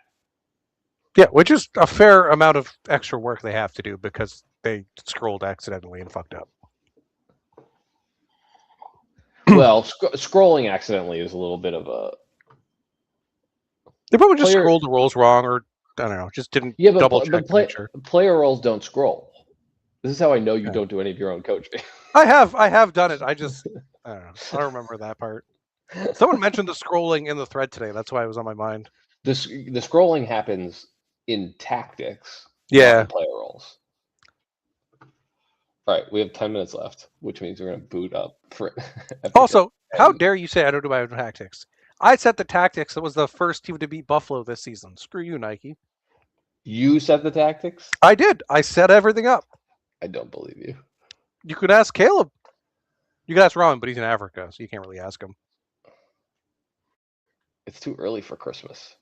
Yeah, which is a fair amount of extra work they have to do because they scrolled accidentally and fucked up. Well, scrolling accidentally is a little bit of a. They probably just scrolled the rolls wrong, or I don't know, just didn't double check to make sure. Player roles don't scroll. This is how I know you don't do any of your own coaching. I have done it. I don't know. I don't remember that part. Someone mentioned the scrolling in the thread today. That's why it was on my mind. The scrolling happens in tactics, yeah, not in player roles. All right, we have 10 minutes left, which means we're going to boot up for. Also, how dare you say I don't do my own tactics? I set the tactics. That was the first team to beat Buffalo this season. Screw you, Nike. You set the tactics? I did. I set everything up. I don't believe you. You could ask Caleb. You could ask Rowan, but he's in Africa, so you can't really ask him. It's too early for Christmas.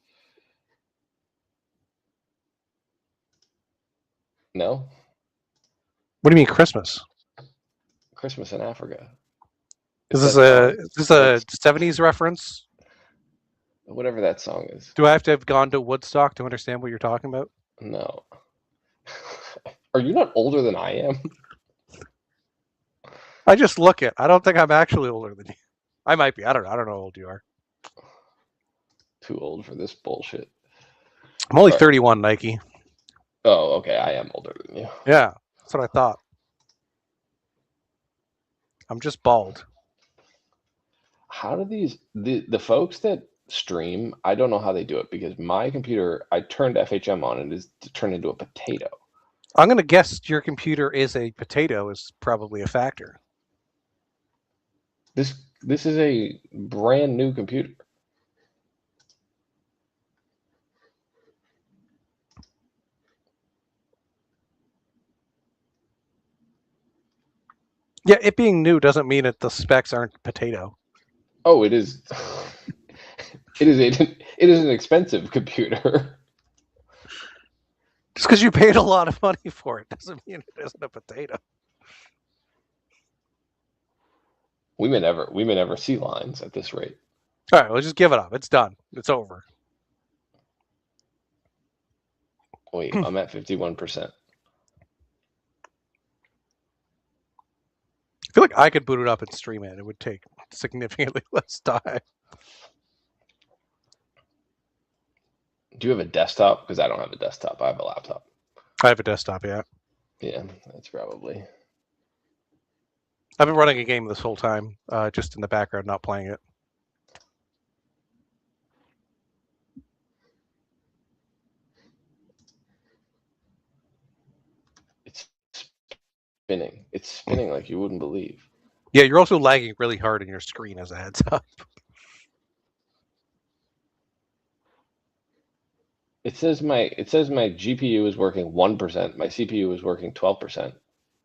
No? What do you mean Christmas? Christmas in Africa. Is this a 70s reference? Whatever that song is. Do I have to have gone to Woodstock to understand what you're talking about? No. Are you not older than I am? I just look it. I don't think I'm actually older than you. I might be. I don't know. I don't know how old you are. Too old for this bullshit. I'm only 31, Nike. Oh, okay. I am older than you. Yeah, that's what I thought. I'm just bald. How do the folks that stream, I don't know how they do it because my computer, I turned FHM on and it's turned into a potato. I'm going to guess your computer is a potato is probably a factor. This is a brand new computer. Yeah, it being new doesn't mean that the specs aren't potato. Oh, it is. It is an expensive computer. Just because you paid a lot of money for it doesn't mean it isn't a potato. We may never see lines at this rate. All right, well, just give it up. It's done. It's over. Wait, I'm at 51%. I feel like I could boot it up and stream it. It would take significantly less time. Do you have a desktop? Because I don't have a desktop. I have a laptop. I have a desktop, yeah. Yeah, that's probably. I've been running a game this whole time, just in the background, not playing it. It's spinning. It's spinning like you wouldn't believe. Yeah, you're also lagging really hard in your screen as a heads up. It says my GPU is working 1%, my CPU is working 12%,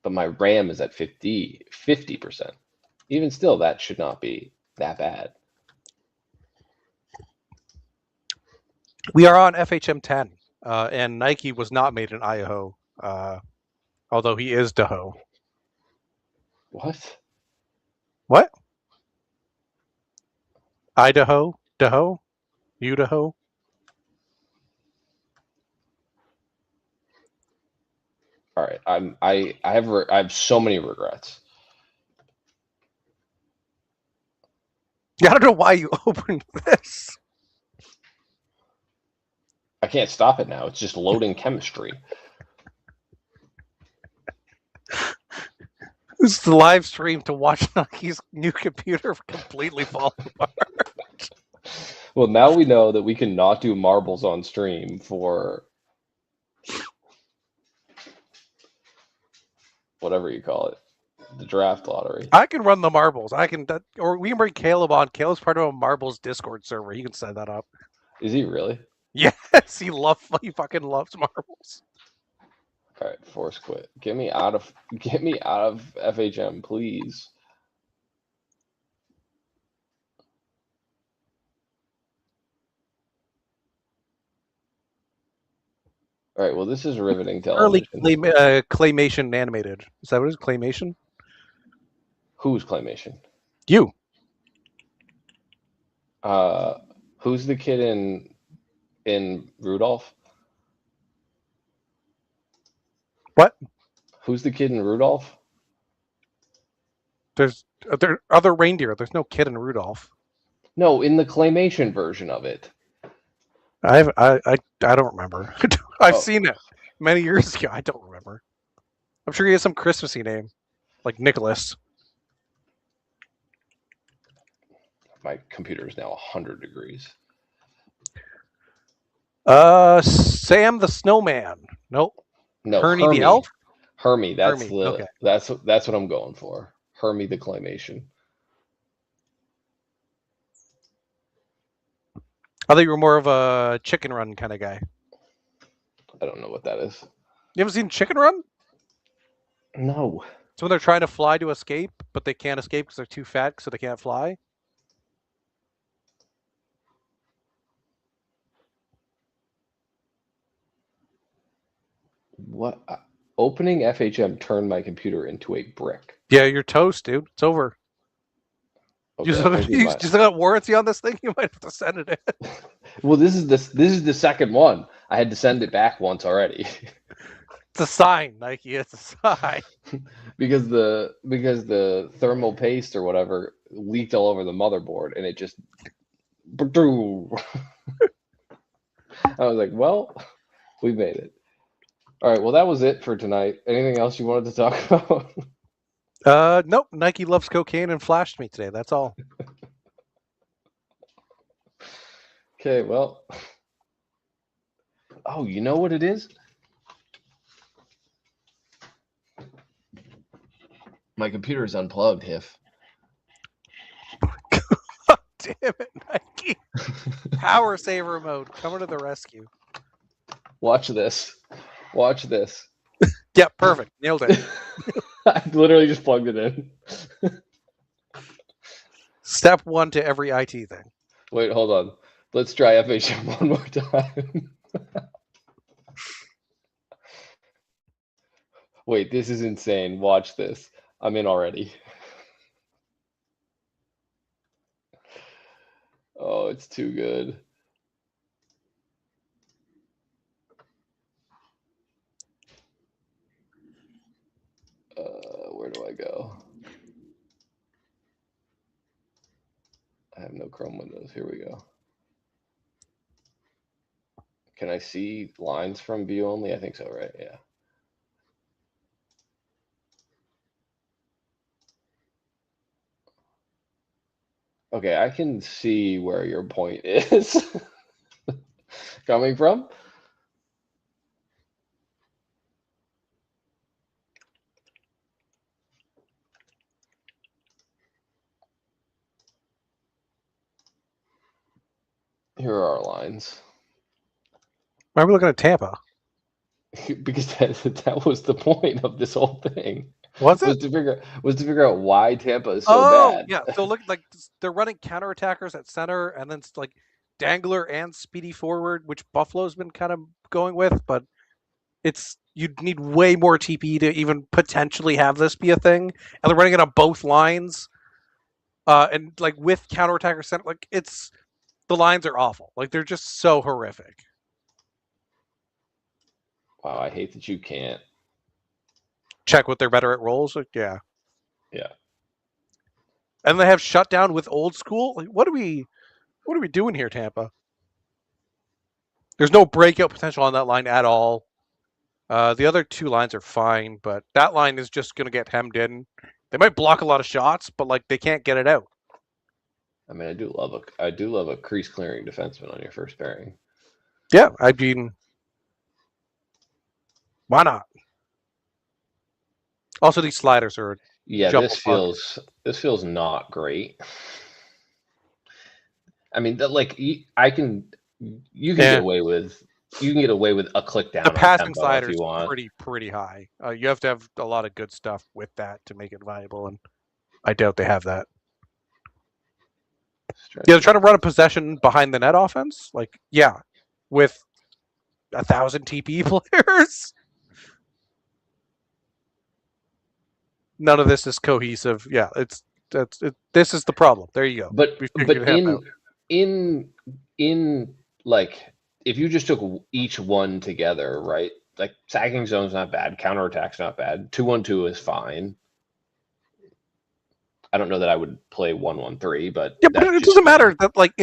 but my RAM is at 50%. Even still, that should not be that bad. We are on FHM 10, and Nike was not made in Idaho, although he is Daho. What? What? Idaho? Daho? Idaho? All right, I have so many regrets. Yeah, I don't know why you opened this. I can't stop it now. It's just loading chemistry. This is the live stream to watch Nike's new computer completely fall apart. Well, now we know that we cannot do marbles on stream for whatever you call it, the draft lottery. I can run the marbles. Or we can bring Caleb on. Caleb's part of a marbles Discord server. He can set that up. Is he really? Yes, he fucking loves marbles. All right, force quit. Get me out of FHM, please. All right. Well, this is riveting Early television. claymation animated. Is that what it is? Claymation? Who's claymation? You. Who's the kid in Rudolph? What? Who's the kid in Rudolph? There are other reindeer. There's no kid in Rudolph. No, in the claymation version of it. I don't remember. I've Oh, seen it many years ago. I don't remember. I'm sure he has some Christmassy name, like Nicholas. my computer is now 100 degrees. Sam the Snowman. Nope. No, Hermie the Hermie. Elf. Hermie. Hermie. Okay. That's what I'm going for. Hermie the claymation. I thought you were more of a Chicken Run kind of guy. I don't know what that is. You ever seen Chicken Run? No. It's when they're trying to fly to escape, but they can't escape because they're too fat, so they can't fly. What? Opening FHM turned my computer into a brick. Yeah, you're toast, dude. It's over. Okay, You still got warranty on this thing? You might have to send it in. Well, this is the second one. I had to send it back once already. It's a sign, Nike. It's a sign. because the thermal paste or whatever leaked all over the motherboard and it just I was like, well, we made it. All right, well that was it for tonight. Anything else you wanted to talk about? Nope. Nike loves cocaine and flashed me today. That's all. Okay, well. Oh, you know what it is? My computer is unplugged, Hif. Damn it, Nike. Power saver mode. Coming to the rescue. Watch this. Watch this. Yeah, perfect. Nailed it. I literally just plugged it in. Step one to every IT thing. Wait, hold on. Let's try FHM one more time. Wait, this is insane. Watch this. I'm in already. Oh, it's too good. Where do I go? I have no Chrome windows. Here we go. Can I see lines from view only? I think so, right? Yeah. Okay, I can see where your point is coming from. Here are our lines. Why are we looking at Tampa? Because that was the point of this whole thing. Was it? Was to figure out why Tampa is so bad. Yeah. So look, like they're running counterattackers at center, and then it's like Dangler and Speedy forward, which Buffalo's been kind of going with, but you'd need way more TP to even potentially have this be a thing. And they're running it on both lines, and like with counterattacker center, like the lines are awful. Like they're just so horrific. Wow, I hate that you can't check what they're better at rolls. Like, yeah. And they have shutdown with old school. Like, what are we doing here, Tampa? There's no breakout potential on that line at all. The other two lines are fine, but that line is just going to get hemmed in. They might block a lot of shots, but like they can't get it out. I mean, I do love a crease clearing defenseman on your first pairing. Yeah, I mean, why not? Also, these sliders are this feels not great. I mean, you can get away with a click down. The passing slider is pretty high. You have to have a lot of good stuff with that to make it viable, and I doubt they have that. Yeah, they're trying to run a possession behind the net offense. Like, yeah, with 1,000 TP players. None of this is cohesive. Yeah, this is the problem. There you go. But We figured it out. in like if you just took each one together, right? Like sagging zone's not bad, counterattack's not bad, 2-1-2 is fine. I don't know that I would play 1-1-3, but Yeah, but that's it just doesn't me. matter that like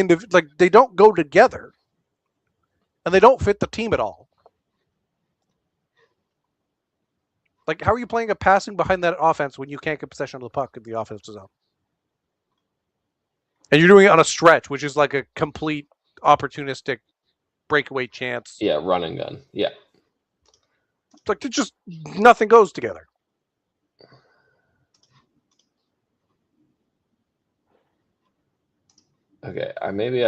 they don't go together, and they don't fit the team at all. Like, how are you playing a passing behind that offense when you can't get possession of the puck in the offensive zone? And you're doing it on a stretch, which is like a complete opportunistic breakaway chance. Yeah, run and gun. Yeah. Like, it just nothing goes together. Okay, maybe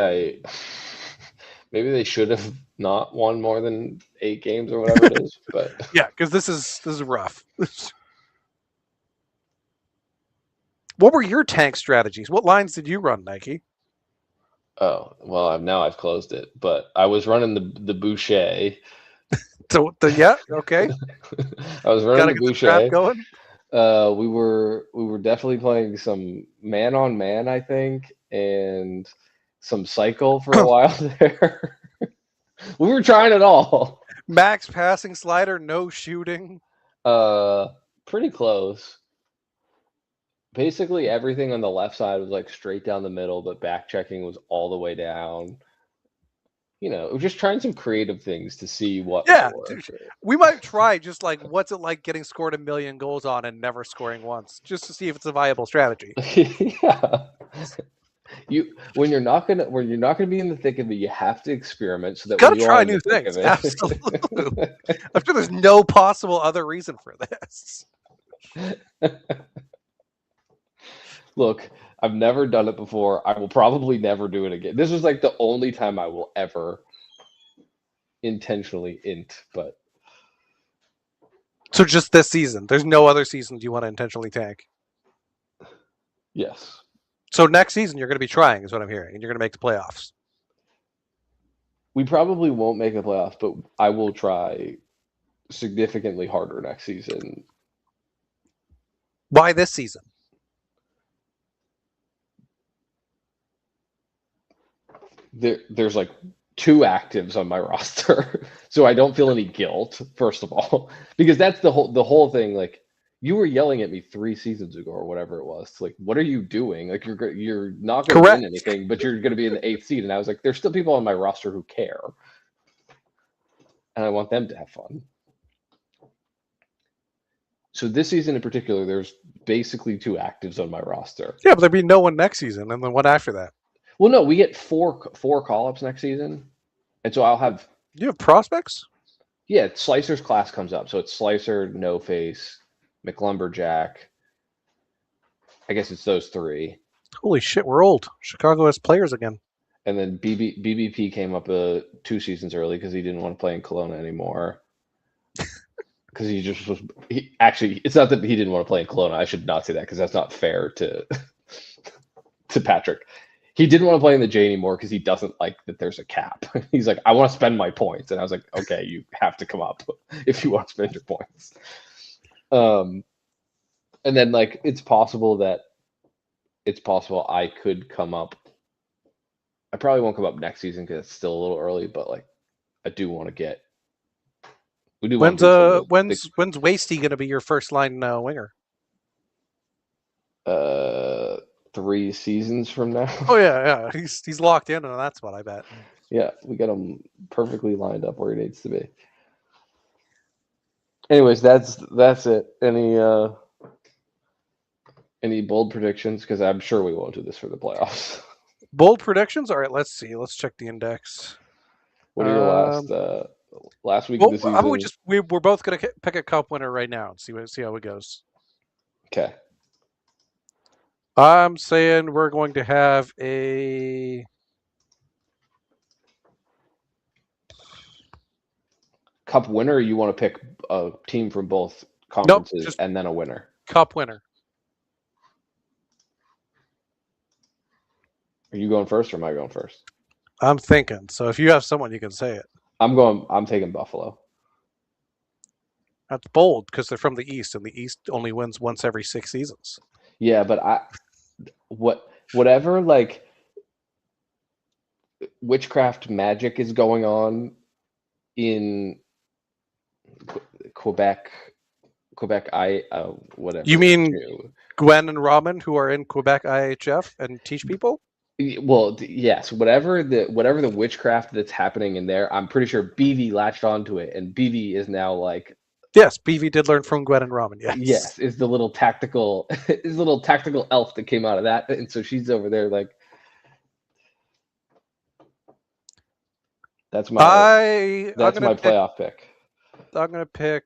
they should have not won more than 8 games or whatever it is, but Yeah, because this is rough. What were your tank strategies? What lines did you run, Nike? oh, well, now I've closed it, but I was running the Boucher. So yeah, okay. I was running Gotta the get the trap Boucher. going. We were definitely playing some man on man, I think, and some cycle for a while there. We were trying it all. Max passing slider, no shooting. Pretty close. Basically everything on the left side was like straight down the middle, but back checking was all the way down. We're just trying some creative things to see what Yeah, might work. we might try just like what's it like getting scored 1,000,000 goals on and never scoring once, just to see if it's a viable strategy. Yeah. When you're not gonna be in the thick of it, you have to experiment so that Gotta when you are try in new the thick things. of it. Absolutely. I'm sure there's no possible other reason for this. Look, I've never done it before. I will probably never do it again. This was like the only time I will ever intentionally int, but So just this season. There's no other seasons you want to intentionally tank. yes. So next season you're going to be trying, is what I'm hearing, and you're going to make the playoffs. We probably won't make the playoffs, but I will try significantly harder next season. Why this season? There's like 2 actives on my roster, so I don't feel any guilt, first of all, because that's the whole thing. Like, you were yelling at me 3 seasons ago or whatever it was. Like, what are you doing? Like, you're not going to Correct. win anything, but you're going to be in the 8th seed. And I was like, there's still people on my roster who care, and I want them to have fun. So this season in particular, there's basically 2 actives on my roster. Yeah, but there'd be no one next season, and then one after that. Well, no, we get four call-ups next season, and so I'll have. You have prospects? Yeah, Slicer's class comes up, so it's Slicer, No Face, McLumberjack. I guess it's those 3, Holy shit, we're old. Chicago has players again. and then BBP came up 2 seasons early because he didn't want to play in Kelowna anymore. Because he just was. Actually, it's not that he didn't want to play in Kelowna. I should not say that because that's not fair to Patrick. He didn't want to play in the J anymore because he doesn't like that there's a cap. He's like, I want to spend my points. And I was like, okay, you have to come up if you want to spend your points. And then like it's possible I could come up. I probably won't come up next season because it's still a little early, but like I do want to get. We do want to when's Wasty going to be your first line winger? 3 seasons from now. Oh yeah. He's locked in on that spot, I bet. Yeah, we got him perfectly lined up where he needs to be. Anyways, that's it. Any bold predictions? Because I'm sure we won't do this for the playoffs. Bold predictions? All right, let's see. Let's check the index. What are your last week of the season? How about we're both going to pick a cup winner right now and see how it goes. Okay. I'm saying we're going to have a cup winner, or you want to pick a team from both conferences and then a winner? Cup winner. Are you going first or am I going first? I'm thinking. So if you have someone, you can say it. I'm taking Buffalo. That's bold because they're from the East, and the East only wins once every 6 seasons. Yeah, but whatever like witchcraft magic is going on in Quebec, I You whatever. mean Gwen and Robin, who are in Quebec IHF and teach people? Well, yes, whatever the witchcraft that's happening in there, I'm pretty sure BV latched onto it, and BV is now like, Yes, BV did learn from Gwen and Robin. Yes. yes, is the little tactical is the little tactical elf that came out of that, and so she's over there like, that's my I'm gonna pick. playoff pick. I'm gonna pick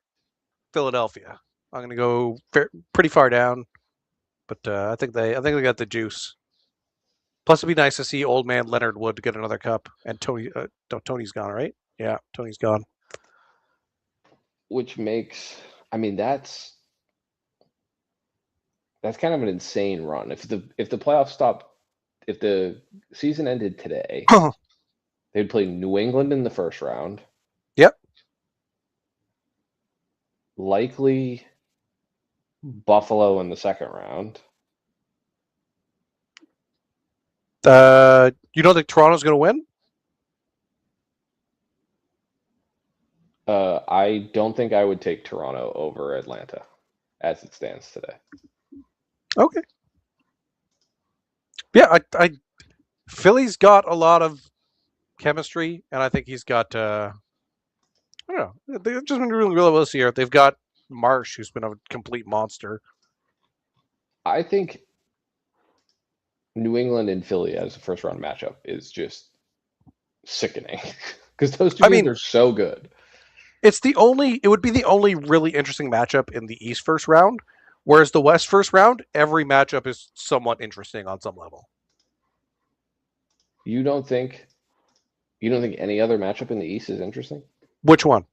Philadelphia. I'm gonna go pretty far down, but I think they got the juice. Plus, it'd be nice to see old man Leonard Wood get another cup, and Tony's gone, right? Yeah, Tony's gone. Which makes, I mean, that's kind of an insane run. If the playoffs stopped, if the season ended today, they'd play New England in the first round. Yep. Likely Buffalo in the second round. You don't think Toronto's going to win? I don't think I would take Toronto over Atlanta as it stands today. Okay. Yeah, I Philly's got a lot of chemistry, and I think he's got. I don't know. They've just been really well this year. They've got Marsh, who's been a complete monster. I think New England and Philly as a first round matchup is just sickening because those two teams are so good. It would be the only really interesting matchup in the East first round, whereas the West first round, every matchup is somewhat interesting on some level. You don't think any other matchup in the East is interesting? Which one?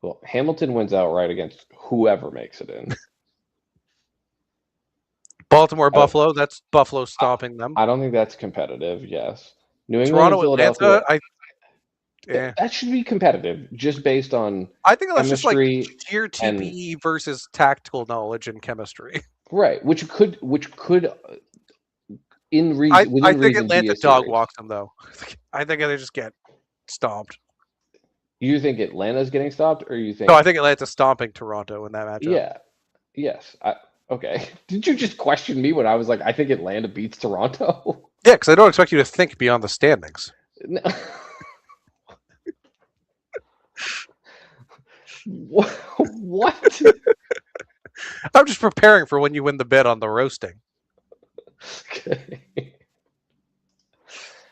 Well, Hamilton wins outright against whoever makes it in. Baltimore, Buffalo. That's Buffalo stomping them. I don't think that's competitive. Yes, New England, Toronto, and Philadelphia. Atlanta. That should be competitive, just based on. I think that's just like chemistry sheer TPE versus tactical knowledge and chemistry. Right, which could within reason Atlanta dog walks them though. I think they just get stomped. You think Atlanta's getting stopped, or you think? No, I think Atlanta's stomping Toronto in that matchup. Yeah. Yes. Okay. Did you just question me when I was like, I think Atlanta beats Toronto? Yeah, because I don't expect you to think beyond the standings. No. What? I'm just preparing for when you win the bet on the roasting. Okay.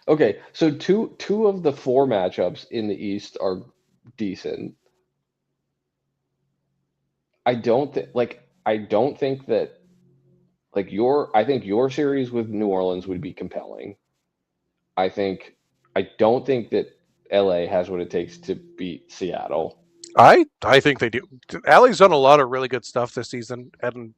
Okay, so two of the four matchups in the East are decent. I don't think that I think your series with New Orleans would be compelling. I don't think that LA has what it takes to beat Seattle. I think they do. LA's done a lot of really good stuff this season, and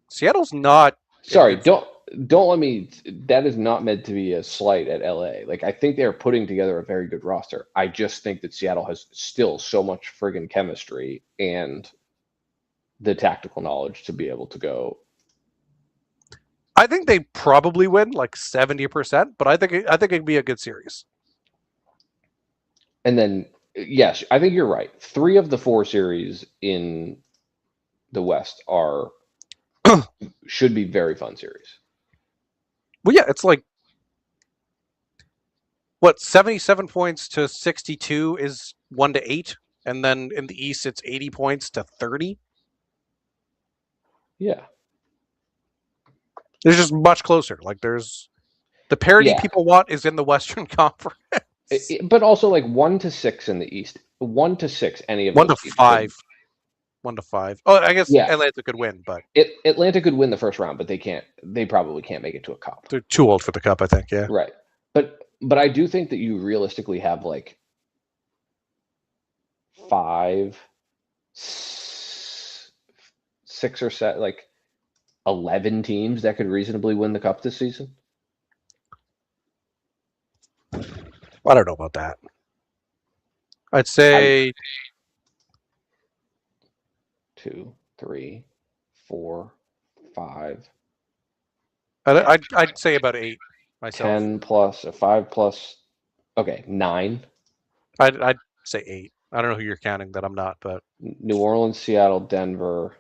Seattle's not. Sorry, don't let me. That is not meant to be a slight at LA. Like, I think they're putting together a very good roster. I just think that Seattle has still so much friggin' chemistry and the tactical knowledge to be able to go. I think they probably win like 70%, but I think it'd be a good series. And then, yes, I think you're right. 3 of the 4 series in the West should be very fun series. Well, yeah, it's like 77 points to 62 is 1-8, and then in the East it's 80 points to 30. Yeah. There's just much closer. Like, there's the parity people want is in the Western Conference. But also like 1-6 in the East. 1-6, any of 1-5. 1-5. Oh, I guess Atlanta could win, but Atlanta could win the first round, but they probably can't make it to a cup. They're too old for the cup, I think. Yeah. Right. But I do think that you realistically have like 5, 6 or 7, like 11 teams that could reasonably win the cup this season. I don't know about that. I'd say 2, 3, 4, 5, I'd say about 8 myself. 10 plus, a 5 plus. Okay, 9. I'd say 8. I don't know who you're counting that I'm not, but New Orleans, Seattle, Denver,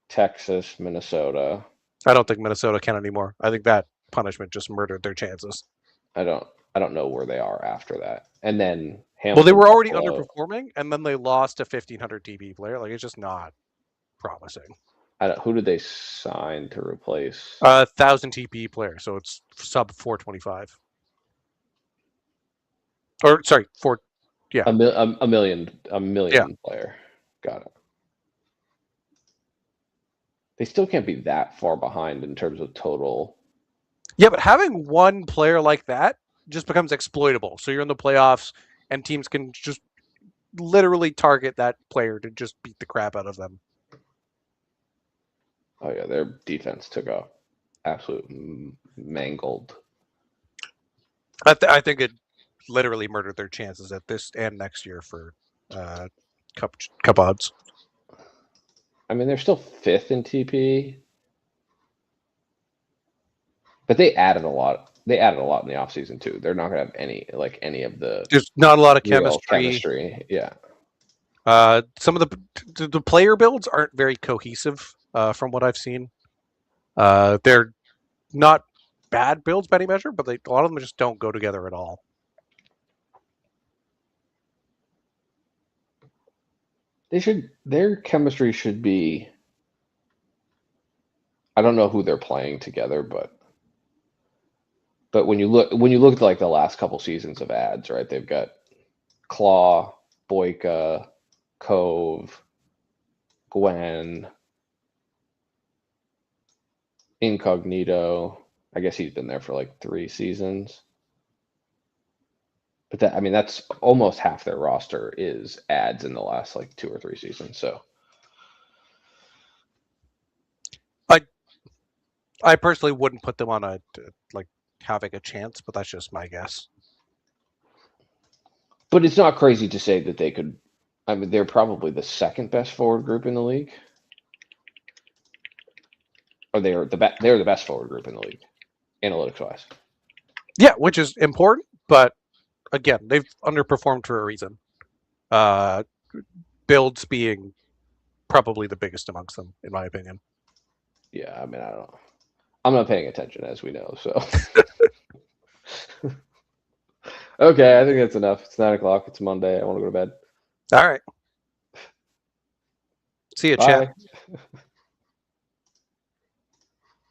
Texas, Minnesota. I don't think Minnesota can anymore. I think that punishment just murdered their chances. I don't know where they are after that. And then Well, they Hamilton, were already Buffalo. underperforming, and then they lost a 1,500 TP player. Like, it's just not promising. Who did they sign to replace? 1,000 TP player, so it's sub 425. Or sorry, yeah, A million yeah. player. Got it. They still can't be that far behind in terms of total. Yeah, but having one player like that just becomes exploitable. So you're in the playoffs, and teams can just literally target that player to just beat the crap out of them. Oh yeah, their defense took a absolute mangled. I think it literally murdered their chances at this and next year for cup odds. I mean, they're still 5th in TP, but they added a lot. They added a lot in the offseason too. They're not gonna have any of the There's not a lot of real chemistry. Yeah. Some of the player builds aren't very cohesive from what I've seen. They're not bad builds by any measure, but a lot of them just don't go together at all. Their chemistry should be. I don't know who they're playing together, but when you look at like the last couple seasons of ads, right? They've got Claw, Boyka, Cove, Gwen, Incognito. I guess he's been there for like 3 seasons. But that's almost half their roster is ads in the last like 2 or 3 seasons. So I personally wouldn't put them on like having a chance, but that's just my guess. but it's not crazy to say that they could. I mean, they're probably the second best forward group in the league. Or they're the best forward group in the league, analytics wise. Yeah, which is important, but again, they've underperformed for a reason. Builds being probably the biggest amongst them, in my opinion. Yeah, I mean, I don't know. I'm not paying attention, as we know. So, okay, I think that's enough. It's 9 o'clock. It's Monday. I want to go to bed. All right. See you, chat. Bye.